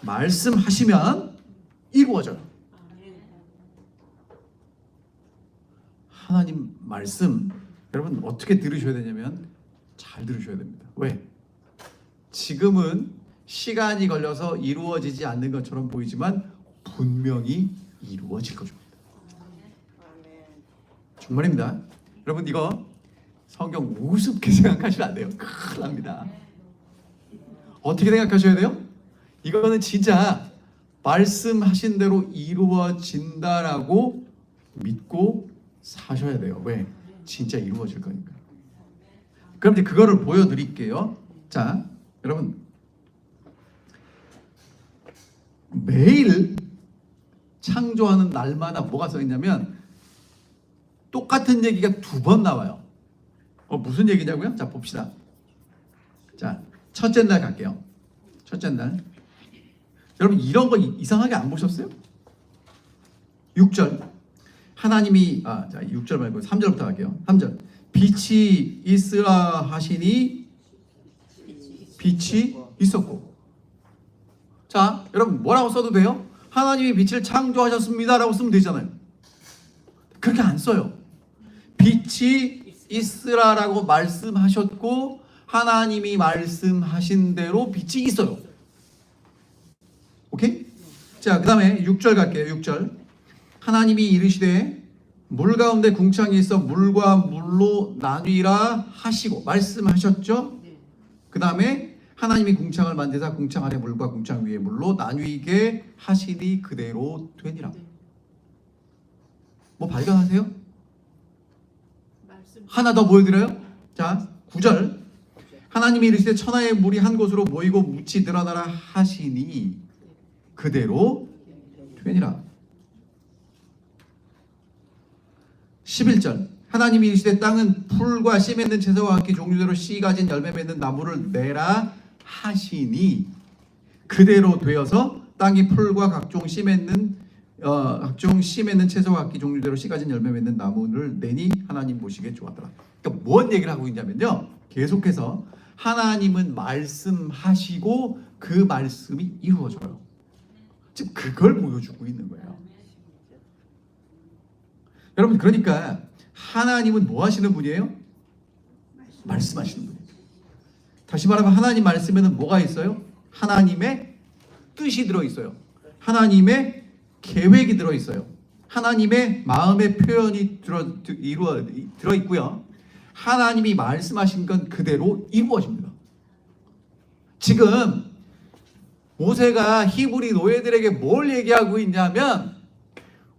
[SPEAKER 1] 말씀하시면 이루어져요. 하나님 말씀 여러분 어떻게 들으셔야 되냐면 잘 들으셔야 됩니다. 왜? 지금은 시간이 걸려서 이루어지지 않는 것처럼 보이지만 분명히 이루어질 것입니다. 정말입니다. 여러분 이거 성경 우습게 생각하시면 안 돼요. 큰일 납니다. 어떻게 생각하셔야 돼요? 이거는 진짜 말씀하신 대로 이루어진다라고 믿고 사셔야 돼요. 왜? 진짜 이루어질 거니까. 그럼 이제 그거를 보여드릴게요. 자, 여러분 매일 창조하는 날마다 뭐가 써 있냐면 똑같은 얘기가 두 번 나와요. 무슨 얘기냐고요? 자, 봅시다. 자, 첫째 날 갈게요. 첫째 날. 여러분 이런 거 이상하게 안 보셨어요? 6절. 하나님이 자 6절 말고 3절부터 갈게요. 3절. 빛이 있으라 하시니 빛이 있었고. 자, 여러분 뭐라고 써도 돼요? 하나님이 빛을 창조하셨습니다라고 쓰면 되잖아요. 그렇게 안 써요. 빛이 있으라라고 말씀하셨고 하나님이 말씀하신 대로 빛이 있어요. 오케이? 자, 그 다음에 6절 갈게요. 6절. 하나님이 이르시되 물 가운데 궁창이 있어 물과 물로 나뉘라 하시고 말씀하셨죠? 그 다음에 하나님이 궁창을 만드사 궁창 아래 물과 궁창 위에 물로 나뉘게 하시니 그대로 되니라. 뭐 발견하세요? 하나 더 보여드려요. 자, 9절. 하나님이 이르시되 천하의 물이 한 곳으로 모이고 묻이 늘어나라 하시니 그대로 되니라. 11절 하나님이 이르시되 땅은 풀과 씨 맺는 채소와 같이 종류대로 씨 가진 열매 맺는 나무를 내라 하시니 그대로 되어서 땅이 풀과 각종 씨 맺는 채소와 같이 종류대로 씨 가진 열매 맺는 나무를 내니 하나님 보시기에 좋았더라. 그러니까 뭔 얘기를 하고 있냐면요, 계속해서 하나님은 말씀하시고 그 말씀이 이루어져요. 지금 그걸 보여주고 있는 거예요. 여러분, 그러니까 하나님은 뭐 하시는 분이에요? 말씀하시는 분이에요. 다시 말하면 하나님 말씀에는 뭐가 있어요? 하나님의 뜻이 들어있어요. 하나님의 계획이 들어있어요. 하나님의 마음의 표현이 들어있고요. 하나님이 말씀하신 건 그대로 이루어집니다. 지금 모세가 히브리 노예들에게 뭘 얘기하고 있냐면,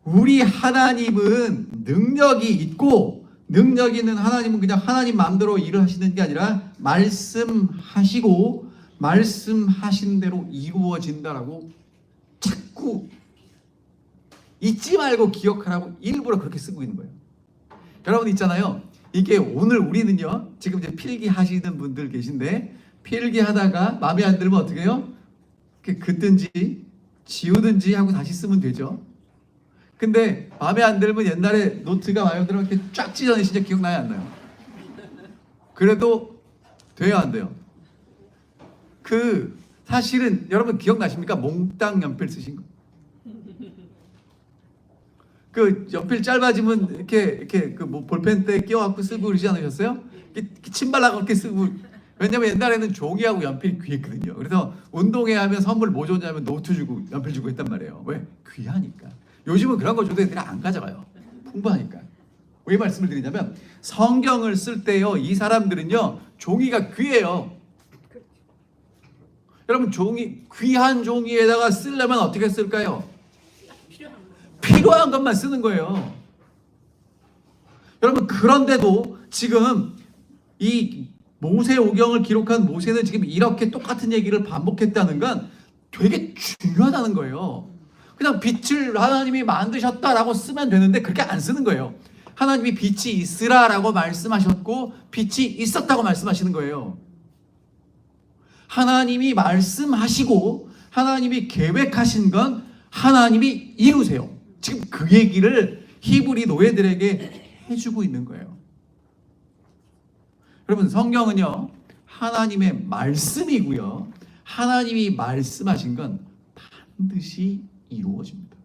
[SPEAKER 1] 우리 하나님은 능력이 있고, 능력 있는 하나님은 그냥 하나님 마음대로 일을 하시는 게 아니라 말씀하시고 말씀하신 대로 이루어진다라고 자꾸 잊지 말고 기억하라고 일부러 그렇게 쓰고 있는 거예요. 여러분 있잖아요, 이게 오늘 우리는요, 지금 이제 필기 하시는 분들 계신데, 필기 하다가 마음에 안 들면 어떻게 해요? 긋든지 지우든지 하고 다시 쓰면 되죠. 근데 마음에 안 들면 옛날에 노트가 마음에 들면 이렇게 쫙 찢어내신 적 기억나요, 안 나요? 그래도 돼요, 안 돼요? 사실은 여러분 기억나십니까? 몽땅 연필 쓰신 거. 연필 짧아지면 이렇게 볼펜대 끼워갖고 쓰고 그러지 않으셨어요? 침 발라서 그렇게 쓰고. 왜냐면 옛날에는 종이하고 연필이 귀했거든요. 그래서 운동회 하면 선물 뭐 줬냐면 노트 주고 연필 주고 했단 말이에요. 왜? 귀하니까. 요즘은 그런 거 줘도 애들이 안 가져가요. 풍부하니까. 왜 말씀을 드리냐면, 성경을 쓸 때요, 이 사람들은요, 종이가 귀해요. 여러분, 귀한 종이에다가 쓰려면 어떻게 쓸까요? 필요한 것만 쓰는 거예요. 여러분, 그런데도 지금 이 모세오경을 기록한 모세는 지금 이렇게 똑같은 얘기를 반복했다는 건 되게 중요하다는 거예요. 그냥 빛을 하나님이 만드셨다라고 쓰면 되는데 그렇게 안 쓰는 거예요. 하나님이 빛이 있으라라고 말씀하셨고 빛이 있었다고 말씀하시는 거예요. 하나님이 말씀하시고 하나님이 계획하신 건 하나님이 이루세요. 지금 그 얘기를 히브리 노예들에게 해주고 있는 거예요. 여러분, 성경은요, 하나님의 말씀이고요, 하나님이 말씀하신 건 반드시 이루어집니다.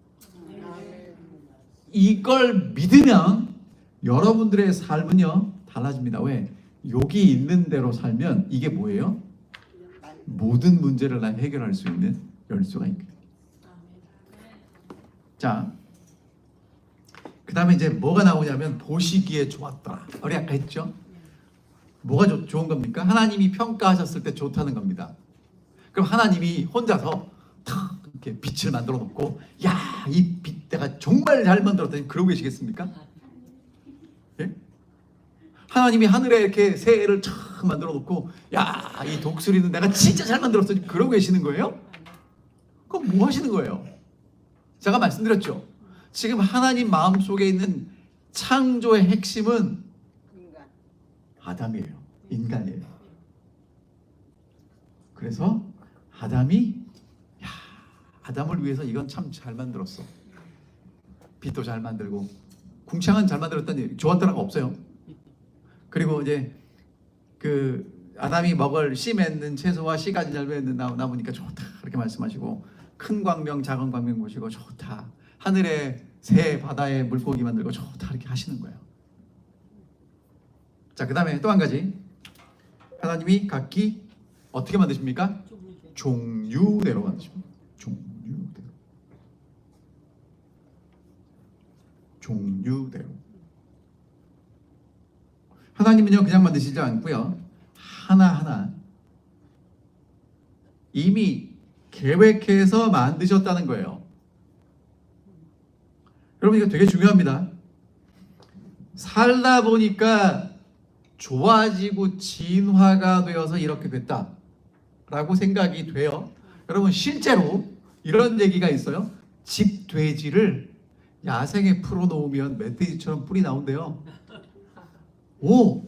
[SPEAKER 1] 이걸 믿으면 여러분들의 삶은요 달라집니다. 왜? 여기 있는 대로 살면 이게 뭐예요? 모든 문제를 해결할 수 있는 열쇠가 있거든요. 자, 그 다음에 이제 뭐가 나오냐면 보시기에 좋았더라. 우리 아까 했죠? 뭐가 좋은 겁니까? 하나님이 평가하셨을 때 좋다는 겁니다. 그럼 하나님이 혼자서 탁 이렇게 빛을 만들어 놓고, 야, 이 빛 내가 정말 잘 만들었다니 그러고 계시겠습니까? 예? 하나님이 하늘에 이렇게 새를 촥 만들어 놓고, 야, 이 독수리는 내가 진짜 잘 만들었어 그러고 계시는 거예요? 그럼 뭐 하시는 거예요? 제가 말씀드렸죠. 지금 하나님 마음속에 있는 창조의 핵심은 아담이에요. 인간이에요. 그래서 아담을 위해서 이건 참 잘 만들었어. 빛도 잘 만들고 궁창은 잘 만들었다니 좋았더라가 없어요. 그리고 이제 아담이 먹을 씨 맺는 채소와 씨 가진 열매 맺는 나무니까 좋다 그렇게 말씀하시고, 큰 광명 작은 광명 보시고 좋다, 하늘에 새 바다에 물고기 만들고 좋다 이렇게 하시는 거예요. 자, 그 다음에 또 한 가지, 하나님이 각기 어떻게 만드십니까? 종류대로 만드십니다. 종류대로. 하나님은요 그냥 만드시지 않고요, 하나하나 이미 계획해서 만드셨다는 거예요. 여러분, 이거 되게 중요합니다. 살다 보니까 좋아지고 진화가 되어서 이렇게 됐다라고 생각이 돼요. 여러분 실제로 이런 얘기가 있어요. 집돼지를 야생에 풀어놓으면 멧돼지처럼 뿔이 나온대요. 오!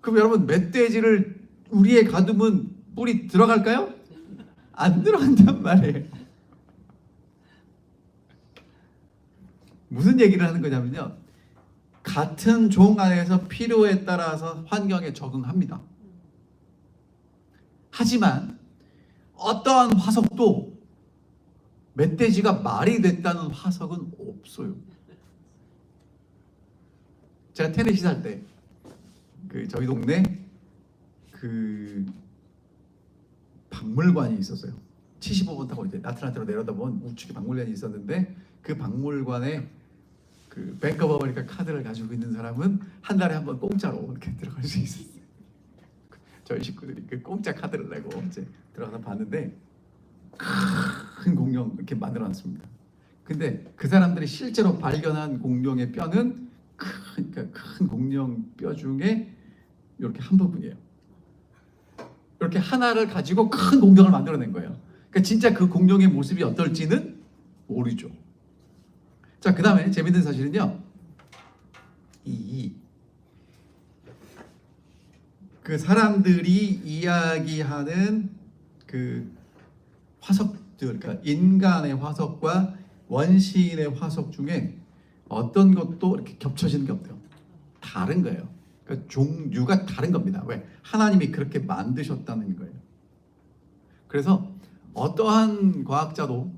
[SPEAKER 1] 그럼 여러분 멧돼지를 우리에 가두면 뿔이 들어갈까요? 안 들어간단 말이에요. 무슨 얘기를 하는 거냐면요. 같은 종 안에서 필요에 따라서 환경에 적응합니다. 하지만 어떠한 화석도 멧돼지가 말이 됐다는 화석은 없어요. 제가 테네시 살 때 저희 동네 박물관이 있었어요. 75번 타고 이제 아틀란타로 내려다본 우측에 박물관이 있었는데 그 박물관에 뱅크 오브 아메리카 카드를 가지고 있는 사람은 한 달에 한 번 공짜로 이렇게 들어갈 수 있었어요. 저희 식구들이 그 공짜 카드를 내고 이제 들어가서 봤는데 큰 공룡 이렇게 만들어놨습니다. 근데 그 사람들이 실제로 발견한 공룡의 뼈는 큰 공룡 뼈 중에 이렇게 한 부분이에요. 이렇게 하나를 가지고 큰 공룡을 만들어낸 거예요. 그러니까 진짜 그 공룡의 모습이 어떨지는 모르죠. 자, 그 다음에 재밌는 사실은요. 그 사람들이 이야기하는 그 화석들, 그러니까 인간의 화석과 원시인의 화석 중에 어떤 것도 이렇게 겹쳐지는 게 없대요. 다른 거예요. 그러니까 종류가 다른 겁니다. 왜? 하나님이 그렇게 만드셨다는 거예요. 그래서 어떠한 과학자도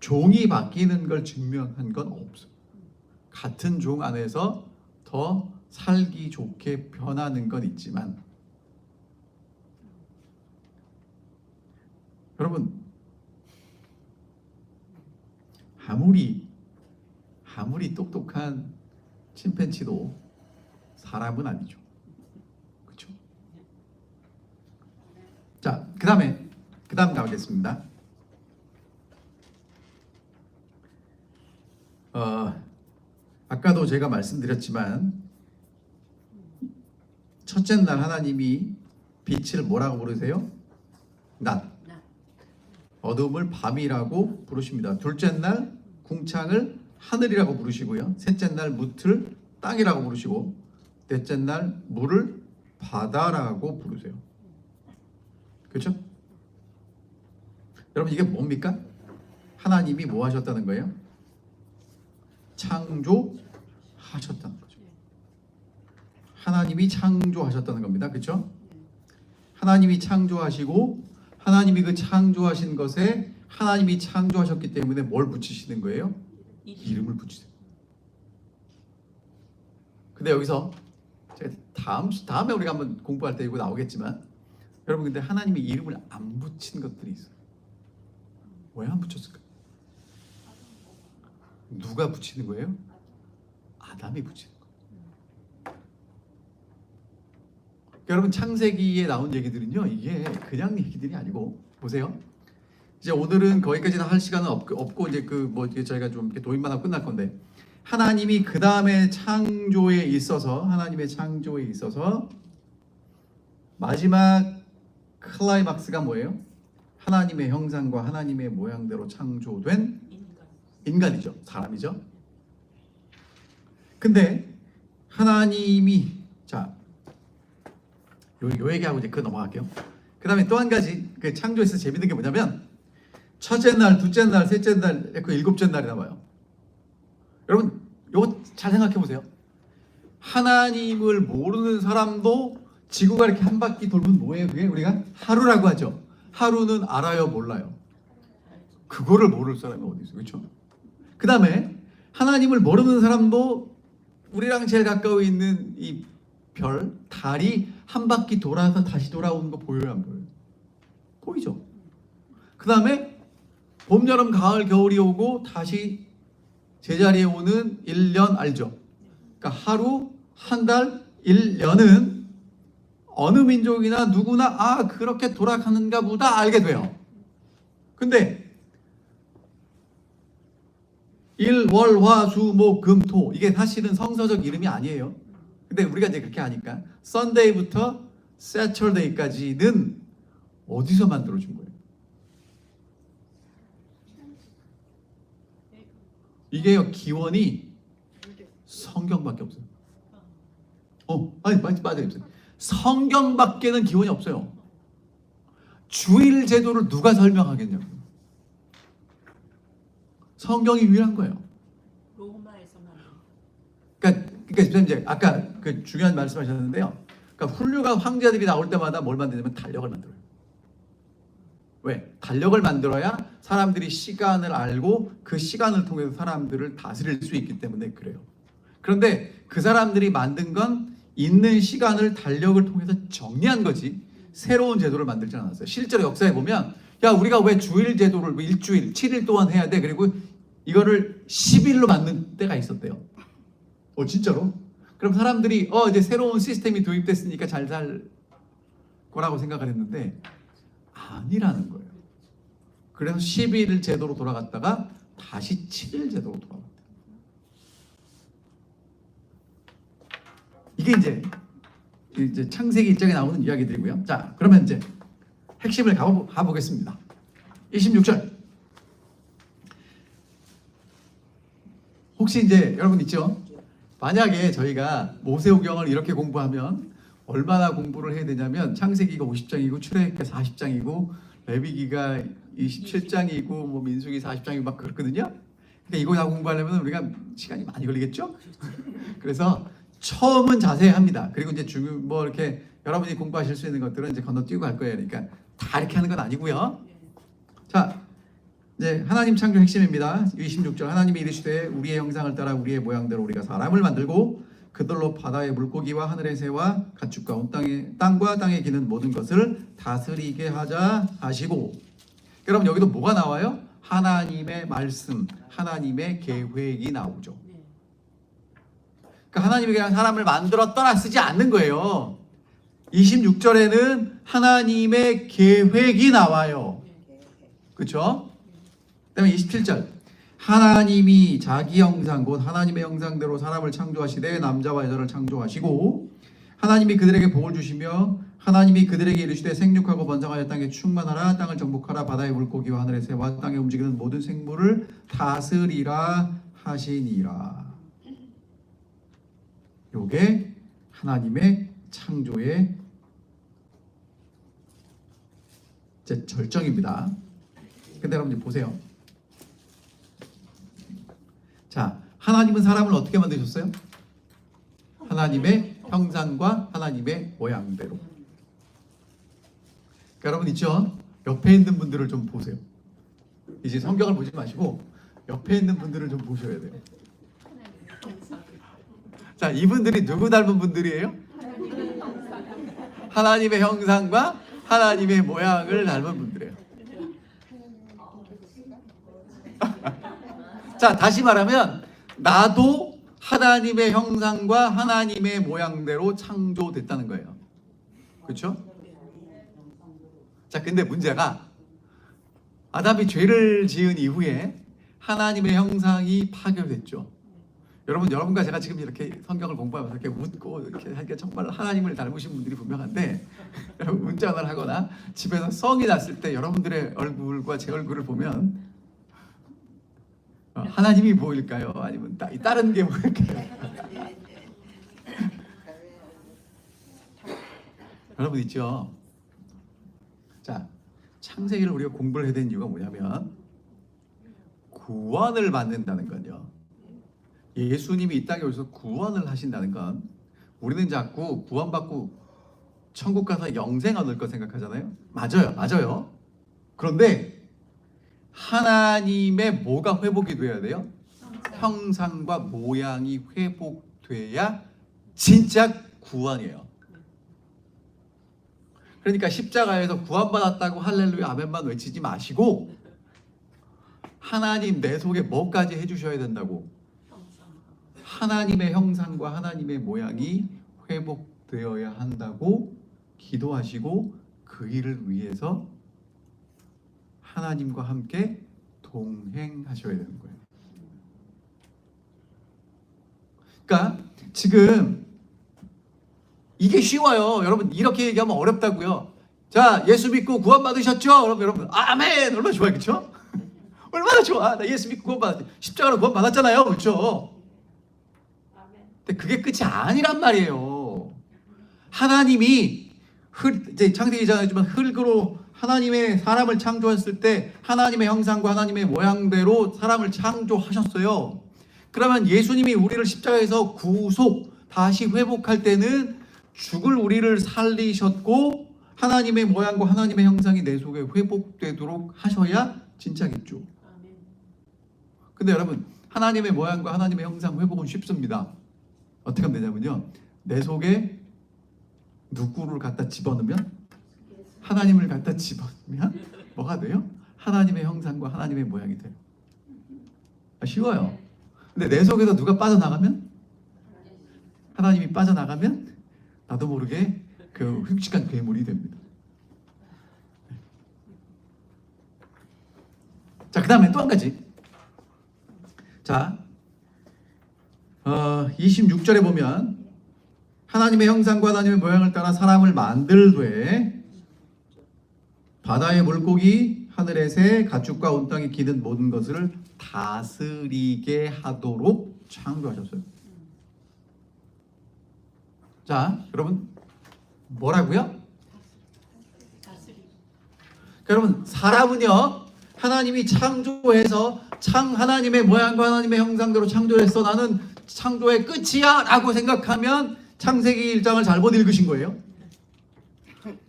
[SPEAKER 1] 종이 바뀌는 걸 증명한 건 없어요. 같은 종 안에서 더 살기 좋게 변하는 건 있지만 여러분 아무리 똑똑한 침팬지도 사람은 아니죠. 그렇죠? 자, 그 다음 가보겠습니다. 아까도 제가 말씀드렸지만 첫째 날 하나님이 빛을 뭐라고 부르세요? 낮. 어둠을 밤이라고 부르십니다. 둘째 날 궁창을 하늘이라고 부르시고요. 셋째 날 무틀 땅이라고 부르시고 넷째 날 물을 바다라고 부르세요. 그렇죠? 여러분 이게 뭡니까? 하나님이 뭐 하셨다는 거예요? 창조하셨다는 거죠. 하나님이 창조하셨다는 겁니다. 그렇죠? 하나님이 창조하시고 하나님이 그 창조하신 것에 하나님이 창조하셨기 때문에 뭘 붙이시는 거예요? 이름을 붙이세요. 근데 여기서 제가 다음에 우리가 한번 공부할 때 이거 나오겠지만 여러분 근데 하나님이 이름을 안 붙인 것들이 있어요. 왜 안 붙였을까? 누가 붙이는 거예요? 아담이 붙이는 거예요. 여러분 창세기에 나온 얘기들은요 이게 그냥 얘기들이 아니고 보세요. 이제 오늘은 거기까지는 할 시간은 없고 이제 저희가 좀 이렇게 도입만 하고 끝날 건데 하나님이 그 다음에 창조에 있어서 마지막 클라이막스가 뭐예요? 하나님의 형상과 하나님의 모양대로 창조된 인간이죠. 사람이죠. 근데 하나님이 요 얘기하고 이제 넘어갈게요. 그 다음에 또 한 가지 그 창조에서 재밌는 게 뭐냐면 첫째 날, 둘째 날, 셋째 날, 그 일곱째 날이 나와요. 여러분 이거 잘 생각해 보세요. 하나님을 모르는 사람도 지구가 이렇게 한 바퀴 돌면 뭐예요? 그게 우리가 하루라고 하죠. 하루는 알아요, 몰라요? 그거를 모를 사람이 어디 있어요? 그렇죠? 그 다음에 하나님을 모르는 사람도 우리랑 제일 가까이 있는 이 별, 달이 한 바퀴 돌아서 다시 돌아오는 거 보여요, 안 보여요? 보이죠? 그 다음에 봄, 여름, 가을, 겨울이 오고 다시 제자리에 오는 1년 알죠? 그러니까 하루, 한 달, 1년은 어느 민족이나 누구나 그렇게 돌아가는가 보다 알게 돼요. 근데 일, 월, 화, 수, 목, 금, 토 이게 사실은 성서적 이름이 아니에요. 근데 우리가 이제 그렇게 하니까 썬데이부터 세처데이까지는 어디서 만들어준 거예요? 이게요, 기원이 성경밖에 없어요. 아니 맞아요. 성경밖에는 기원이 없어요. 주일 제도를 누가 설명하겠냐고. 성경이 유일한 거예요.
[SPEAKER 2] 로마에서만.
[SPEAKER 1] 그러니까 이제 아까 그 중요한 말씀하셨는데요. 그러니까 훌륭한 황제들이 나올 때마다 뭘 만드냐면 달력을 만들어요. 왜? 달력을 만들어야 사람들이 시간을 알고 그 시간을 통해서 사람들을 다스릴 수 있기 때문에 그래요. 그런데 그 사람들이 만든 건 있는 시간을 달력을 통해서 정리한 거지 새로운 제도를 만들지 않았어요. 실제로 역사에 보면 야 우리가 왜 주일 제도를 일주일 7일 동안 해야 돼? 그리고 이거를 10일로 만든 때가 있었대요. 진짜로? 그럼 사람들이 이제 새로운 시스템이 도입됐으니까 잘 살 거라고 생각을 했는데 아니라는 거예요. 그래서 11일 제도로 돌아갔다가 다시 7일 제도로 돌아갔대요. 이게 이제 창세기 1장에 나오는 이야기들이고요. 자, 그러면 이제 핵심을 가보겠습니다. 26절. 혹시 이제 여러분 있죠? 만약에 저희가 모세오경을 이렇게 공부하면 얼마나 공부를 해야 되냐면 창세기가 50장이고 출애굽기가 40장이고 레위기가 27장이고 뭐 민수기 40장이고 막 그렇거든요. 근데 이거 다 공부하려면 우리가 시간이 많이 걸리겠죠? 그래서 처음은 자세히 합니다. 그리고 이제 뭐 이렇게 여러분이 공부하실 수 있는 것들은 이제 건너뛰고 갈 거예요. 그러니까 다 이렇게 하는 건 아니고요. 자, 이제 하나님 창조 핵심입니다. 26절 하나님이 이르시되 우리의 형상을 따라 우리의 모양대로 우리가 사람을 만들고 그들로 바다의 물고기와 하늘의 새와 가축과 온 땅과 땅에 기는 모든 것을 다스리게 하자 하시고. 여러분 여기도 뭐가 나와요? 하나님의 말씀, 하나님의 계획이 나오죠. 그러니까 하나님이 그냥 사람을 만들었더라 쓰지 않는 거예요. 26절에는 하나님의 계획이 나와요. 그렇죠? 그다음에 27절 하나님이 자기 형상 곧 하나님의 형상대로 사람을 창조하시되 남자와 여자를 창조하시고 하나님이 그들에게 복을 주시며 하나님이 그들에게 이르시되 생육하고 번성하여 땅에 충만하라 땅을 정복하라 바다의 물고기와 하늘의 새와 땅에 움직이는 모든 생물을 다스리라 하시니라. 요게 하나님의 창조의 이제 절정입니다. 근데 여러분 보세요. 자, 하나님은 사람을 어떻게 만드셨어요? 하나님의 형상과 하나님의 모양대로. 그러니까 여러분 있죠? 옆에 있는 분들을 좀 보세요. 이제 성경을 보지 마시고 옆에 있는 분들을 좀 보셔야 돼요. 자, 이분들이 누구 닮은 분들이에요? 하나님의 형상과 하나님의 모양을 닮은 분들이에요. 자, 다시 말하면 나도 하나님의 형상과 하나님의 모양대로 창조됐다는 거예요. 그렇죠? 자, 근데 문제가 아담이 죄를 지은 이후에 하나님의 형상이 파괴됐죠. 여러분과 제가 지금 이렇게 성경을 공부하면서 이렇게 웃고 이렇게 하니까 정말 하나님을 닮으신 분들이 분명한데 여러분 운전을 하거나 집에서 성이 났을 때 여러분들의 얼굴과 제 얼굴을 보면 하나님이 보일까요? 아니면 다른 게 보일까요? 여러분 있죠? 자, 창세기를 우리가 공부를 해야 되는 이유가 뭐냐면 구원을 받는다는 건요. 예수님이 이 땅에 오셔서 구원을 하신다는 건 우리는 자꾸 구원받고 천국 가서 영생 얻을 거 생각하잖아요. 맞아요. 그런데 하나님의 뭐가 회복이 돼야 돼요? 형상과 모양이 회복돼야 진짜 구원이에요. 그러니까 십자가에서 구원받았다고 할렐루야 아멘만 외치지 마시고 하나님 내 속에 뭐까지 해주셔야 된다고? 하나님의 형상과 하나님의 모양이 회복되어야 한다고 기도하시고 그 일을 위해서 하나님과 함께 동행하셔야 되는 거예요. 그러니까 지금 이게 쉬워요. 여러분 이렇게 얘기하면 어렵다고요. 자, 예수 믿고 구원 받으셨죠? 여러분 아멘. 얼마나 좋아요, 그렇죠? 얼마나 좋아. 나 예수 믿고 구원 받았지. 십자가로 구원 받았잖아요, 그렇죠?
[SPEAKER 3] 아멘.
[SPEAKER 1] 근데 그게 끝이 아니란 말이에요. 하나님이 이제 창세기 2장에 주면 흙으로 하나님의 사람을 창조했을 때 하나님의 형상과 하나님의 모양대로 사람을 창조하셨어요. 그러면 예수님이 우리를 십자가에서 구속 다시 회복할 때는 죽을 우리를 살리셨고 하나님의 모양과 하나님의 형상이 내 속에 회복되도록 하셔야 진짜겠죠.
[SPEAKER 3] 아멘.
[SPEAKER 1] 근데 여러분 하나님의 모양과 하나님의 형상 회복은 쉽습니다. 어떻게 하면 되냐면요, 내 속에 누구를 갖다 집어넣으면, 하나님을 갖다 집어넣으면 뭐가 돼요? 하나님의 형상과 하나님의 모양이 돼요. 쉬워요. 근데 내 속에서 누가 빠져나가면, 하나님이 빠져나가면 나도 모르게 그 흉측한 괴물이 됩니다. 자, 그 다음에 또 한 가지. 자, 26절에 보면 하나님의 형상과 하나님의 모양을 따라 사람을 만들되 바다의 물고기, 하늘의 새, 가축과 온 땅에 기는 모든 것을 다스리게 하도록 창조하셨어요. 자, 여러분 뭐라고요?
[SPEAKER 2] 다스리고.
[SPEAKER 1] 여러분 사람은요, 하나님이 창조해서 하나님의 모양과 하나님의 형상대로 창조했어, 나는 창조의 끝이야 라고 생각하면 창세기 1장을 잘못 읽으신 거예요.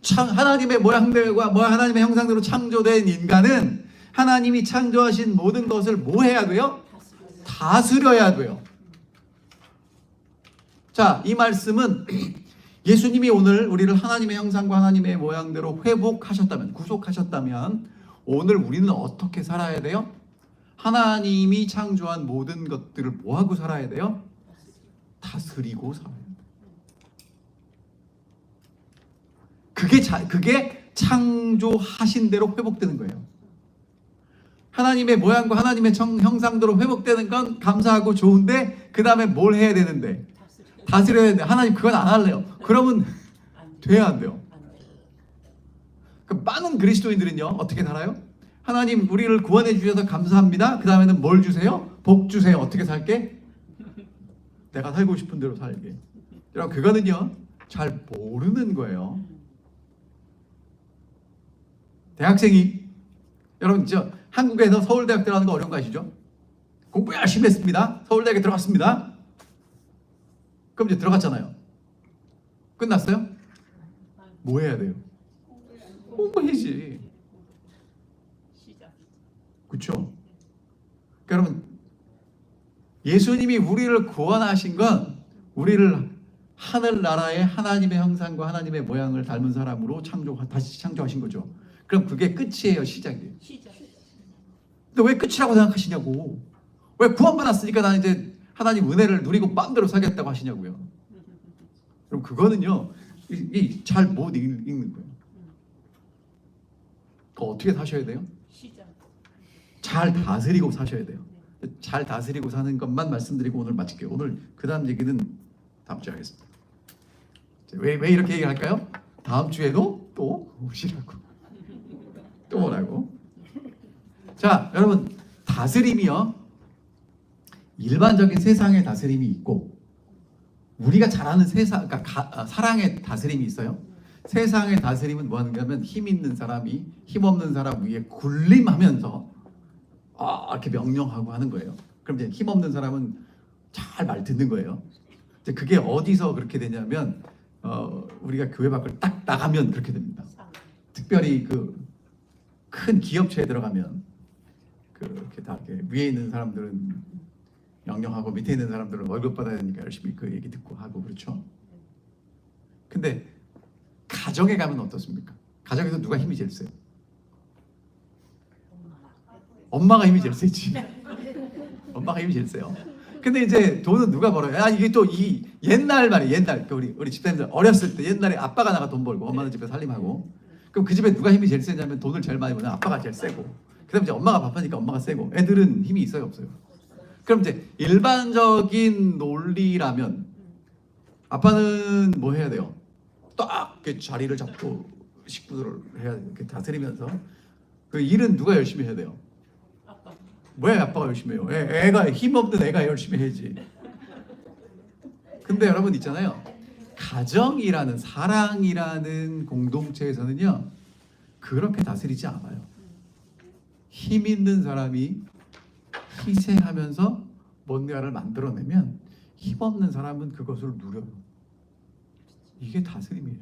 [SPEAKER 1] 하나님의 모양대로와 하나님의 형상대로 창조된 인간은 하나님이 창조하신 모든 것을 뭐 해야 돼요? 다스려야 돼요. 자, 이 말씀은 예수님이 오늘 우리를 하나님의 형상과 하나님의 모양대로 회복하셨다면, 구속하셨다면 오늘 우리는 어떻게 살아야 돼요? 하나님이 창조한 모든 것들을 뭐하고 살아야 돼요? 다스리고 살아야 돼요. 그게 창조하신 대로 회복되는 거예요. 하나님의 모양과 하나님의 형상대로 회복되는 건 감사하고 좋은데 그 다음에 뭘 해야 되는데? 다스려야 되는데 하나님 그건 안 할래요. 그러면 돼야 안 돼요. 그 많은 그리스도인들은요 어떻게 살아요? 하나님 우리를 구원해 주셔서 감사합니다. 그 다음에는 뭘 주세요? 복 주세요. 어떻게 살게? 내가 살고 싶은 대로 살게. 여러분 그거는요 잘 모르는 거예요. 대학생이, 여러분 저 한국에서 서울대학 들어가는 거 어려운 거 아시죠? 공부 열심히 했습니다. 서울대학에 들어갔습니다. 그럼 이제 들어갔잖아요. 끝났어요? 뭐 해야 돼요? 공부해야지.
[SPEAKER 2] 시작.
[SPEAKER 1] 그렇죠? 여러분 예수님이 우리를 구원하신 건 우리를 하늘나라의 하나님의 형상과 하나님의 모양을 닮은 사람으로 다시 창조하신 거죠. 그럼 그게 끝이에요, 시작이에요.
[SPEAKER 2] 시작.
[SPEAKER 1] 근데 왜 끝이라고 생각하시냐고. 왜 구원받았으니까 나는 이제 하나님 은혜를 누리고 마음대로 살겠다고 하시냐고요. 그럼 그거는요 잘 못 읽는 거예요. 어떻게 사셔야 돼요?
[SPEAKER 2] 시작.
[SPEAKER 1] 잘 다스리고 사셔야 돼요. 잘 다스리고 사는 것만 말씀드리고 오늘 마칠게요. 오늘 그 다음 얘기는 다음 주에 하겠습니다. 왜 이렇게 얘기할까요? 다음 주에도 또 오시라고. 또 오라고. 자, 여러분 다스림이요 일반적인 세상의 다스림이 있고 우리가 잘 아는 그러니까 사랑의 다스림이 있어요. 세상의 다스림은 뭐 하는가 하면 힘 있는 사람이 힘 없는 사람 위에 군림하면서 이렇게 명령하고 하는 거예요. 그럼 이제 힘 없는 사람은 잘 말 듣는 거예요. 이제 그게 어디서 그렇게 되냐면 우리가 교회 밖을 딱 나가면 그렇게 됩니다. 특별히 그 큰 기업체에 들어가면 그렇게 다 이렇게 위에 있는 사람들은 명령하고 밑에 있는 사람들은 월급 받아야 되니까 열심히 그 얘기 듣고 하고 그렇죠. 근데 가정에 가면 어떻습니까? 가정에서 누가 힘이 제일 세요? 엄마가 힘이 제일 세지. 엄마가 힘이 제일 세요. 근데 이제 돈은 누가 벌어요? 이게 또 이 옛날 말이에요. 옛날 우리 집사님들 어렸을 때 옛날에 아빠가 나가 돈 벌고 엄마는 집에 살림하고. 그럼 그 집에 누가 힘이 제일 세냐면 돈을 제일 많이 버는 아빠가 제일 세고. 그다음에 이제 엄마가 바쁘니까 엄마가 세고. 애들은 힘이 있어요, 없어요? 그럼 이제 일반적인 논리라면 아빠는 뭐 해야 돼요? 딱 이렇게 자리를 잡고 식구들을 해야 이렇게 다스리면서 그 일은 누가 열심히 해야 돼요?
[SPEAKER 2] 아빠.
[SPEAKER 1] 왜 아빠가 열심히 해요? 애가 힘없는 애가 열심히 해야지. 근데 여러분 있잖아요. 가정이라는 사랑이라는 공동체에서는요 그렇게 다스리지 않아요. 힘 있는 사람이 희생하면서 뭔가를 만들어내면 힘없는 사람은 그것을 누려요. 이게 다스림이에요.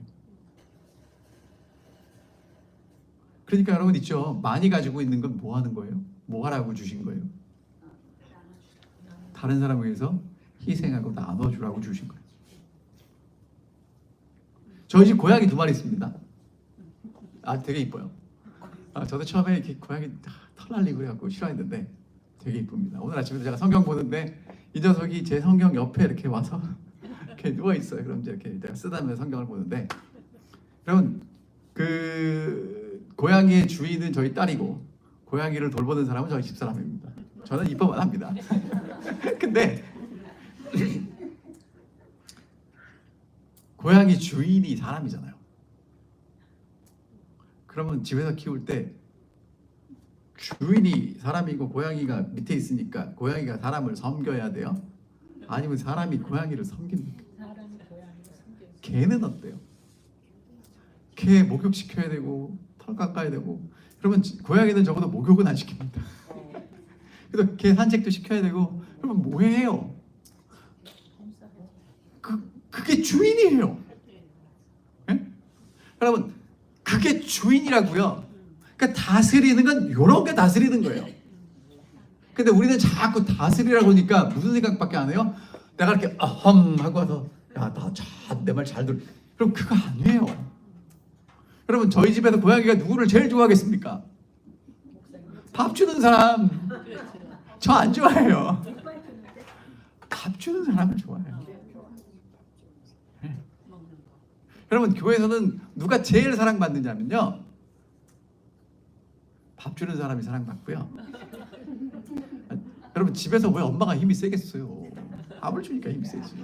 [SPEAKER 1] 그러니까 여러분 있죠. 많이 가지고 있는 건 뭐 하는 거예요? 뭐 하라고 주신 거예요? 다른 사람을 위해서 희생하고 나눠주라고 주신 거예요. 저희 집 고양이 2마리 있습니다. 되게 이뻐요. 저도 처음에 이렇게 고양이 털 날리고 그래갖고 싫어했는데 되게 이쁩니다. 오늘 아침에도 제가 성경 보는데 이 녀석이 제 성경 옆에 이렇게 와서 이렇게 누워 있어요. 그럼 이제 이렇게 내가 쓰다면서 성경을 보는데, 여러분 그 고양이의 주인은 저희 딸이고 고양이를 돌보는 사람은 저희 집사람입니다. 저는 이뻐만 합니다. 근데 고양이 주인이 사람이잖아요. 그러면 집에서 키울 때 주인이 사람이고 고양이가 밑에 있으니까 고양이가 사람을 섬겨야 돼요? 아니면 사람이 고양이를 섬깁니까?
[SPEAKER 2] 사람이 고양이를 섬겨.
[SPEAKER 1] 개는 어때요? 개 목욕시켜야 되고 털 깎아야 되고. 그러면 고양이는 적어도 목욕은 안 시킵니다. 그래서 개 산책도 시켜야 되고. 그러면 뭐 해요? 그게 주인이에요. 네? 여러분 그게 주인이라고요. 그러니까 다스리는 건 이런 게 다스리는 거예요. 근데 우리는 자꾸 다스리라고 하니까 무슨 생각밖에 안 해요? 내가 이렇게 하고 와서 내 말 잘 들. 그럼 그거 아니에요. 여러분 저희 집에서 고양이가 누구를 제일 좋아하겠습니까? 밥 주는 사람. 저 안 좋아해요. 밥 주는 사람을 좋아해요. 네. 여러분 교회에서는 누가 제일 사랑받느냐면요, 밥 주는 사람이 사랑받고요. 여러분 집에서 왜 엄마가 힘이 세겠어요? 밥을 주니까 힘이 세지.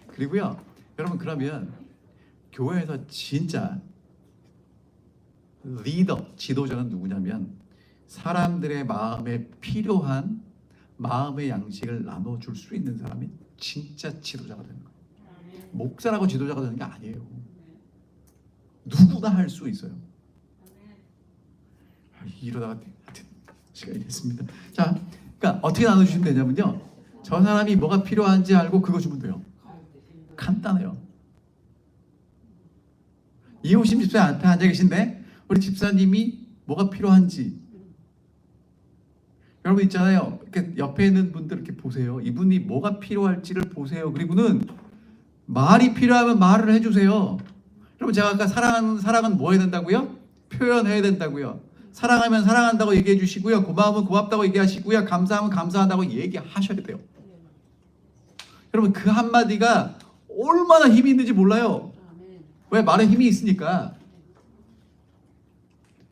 [SPEAKER 1] 그리고요 여러분 그러면 교회에서 진짜 리더, 지도자는 누구냐면 사람들의 마음에 필요한 마음의 양식을 나눠줄 수 있는 사람이 진짜 지도자가 되는 거예요. 목사라고 지도자가 되는 게 아니에요. 누구나 할 수 있어요. 이러다가 시간이 됐습니다. 자, 그러니까 어떻게 나눠주시면 되냐면요, 저 사람이 뭐가 필요한지 알고 그거 주면 돼요. 간단해요. 이호심 집사 앞에 앉아 계신데 우리 집사님이 뭐가 필요한지, 여러분 있잖아요. 이렇게 옆에 있는 분들 이렇게 보세요. 이분이 뭐가 필요할지를 보세요. 그리고는 말이 필요하면 말을 해주세요. 여러분 제가 아까 사랑은 뭐 해야 된다고요? 표현해야 된다고요. 사랑하면 사랑한다고 얘기해 주시고요. 고마우면 고맙다고 얘기하시고요. 감사하면 감사하다고 얘기하셔야 돼요. 여러분 그 한마디가 얼마나 힘이 있는지 몰라요. 왜? 말에 힘이 있으니까.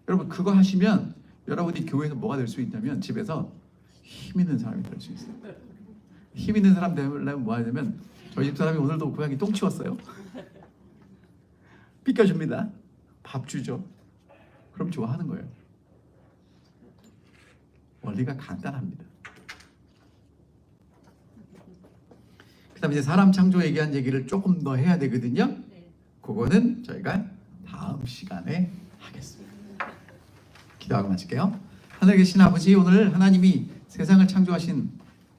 [SPEAKER 1] 여러분 그거 하시면 여러분이 교회에서 뭐가 될 수 있냐면 집에서 힘 있는 사람이 될 수 있어요. 힘 있는 사람 되려면 뭐 하냐면, 저희 집사람이 오늘도 고양이 똥 치웠어요. 삐껴줍니다. 밥 주죠. 그럼 좋아하는 거예요. 원리가 간단합니다. 그 다음에 이제 사람 창조 얘기한 얘기를 조금 더 해야 되거든요. 그거는 저희가 다음 시간에 하겠습니다. 기도하고 마칠게요. 하늘에 계신 아버지, 오늘 하나님이 세상을 창조하신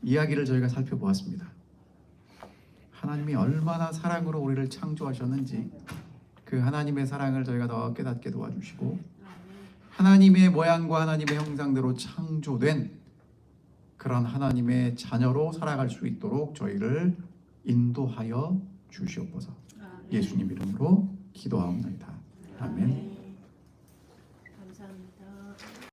[SPEAKER 1] 이야기를 저희가 살펴보았습니다. 하나님이 얼마나 사랑으로 우리를 창조하셨는지 그 하나님의 사랑을 저희가 더 깨닫게 도와주시고, 하나님의 모양과 하나님의 형상대로 창조된 그런 하나님의 자녀로 살아갈 수 있도록 저희를 인도하여 주시옵소서. 예수님 이름으로 기도하옵나이다. 아멘.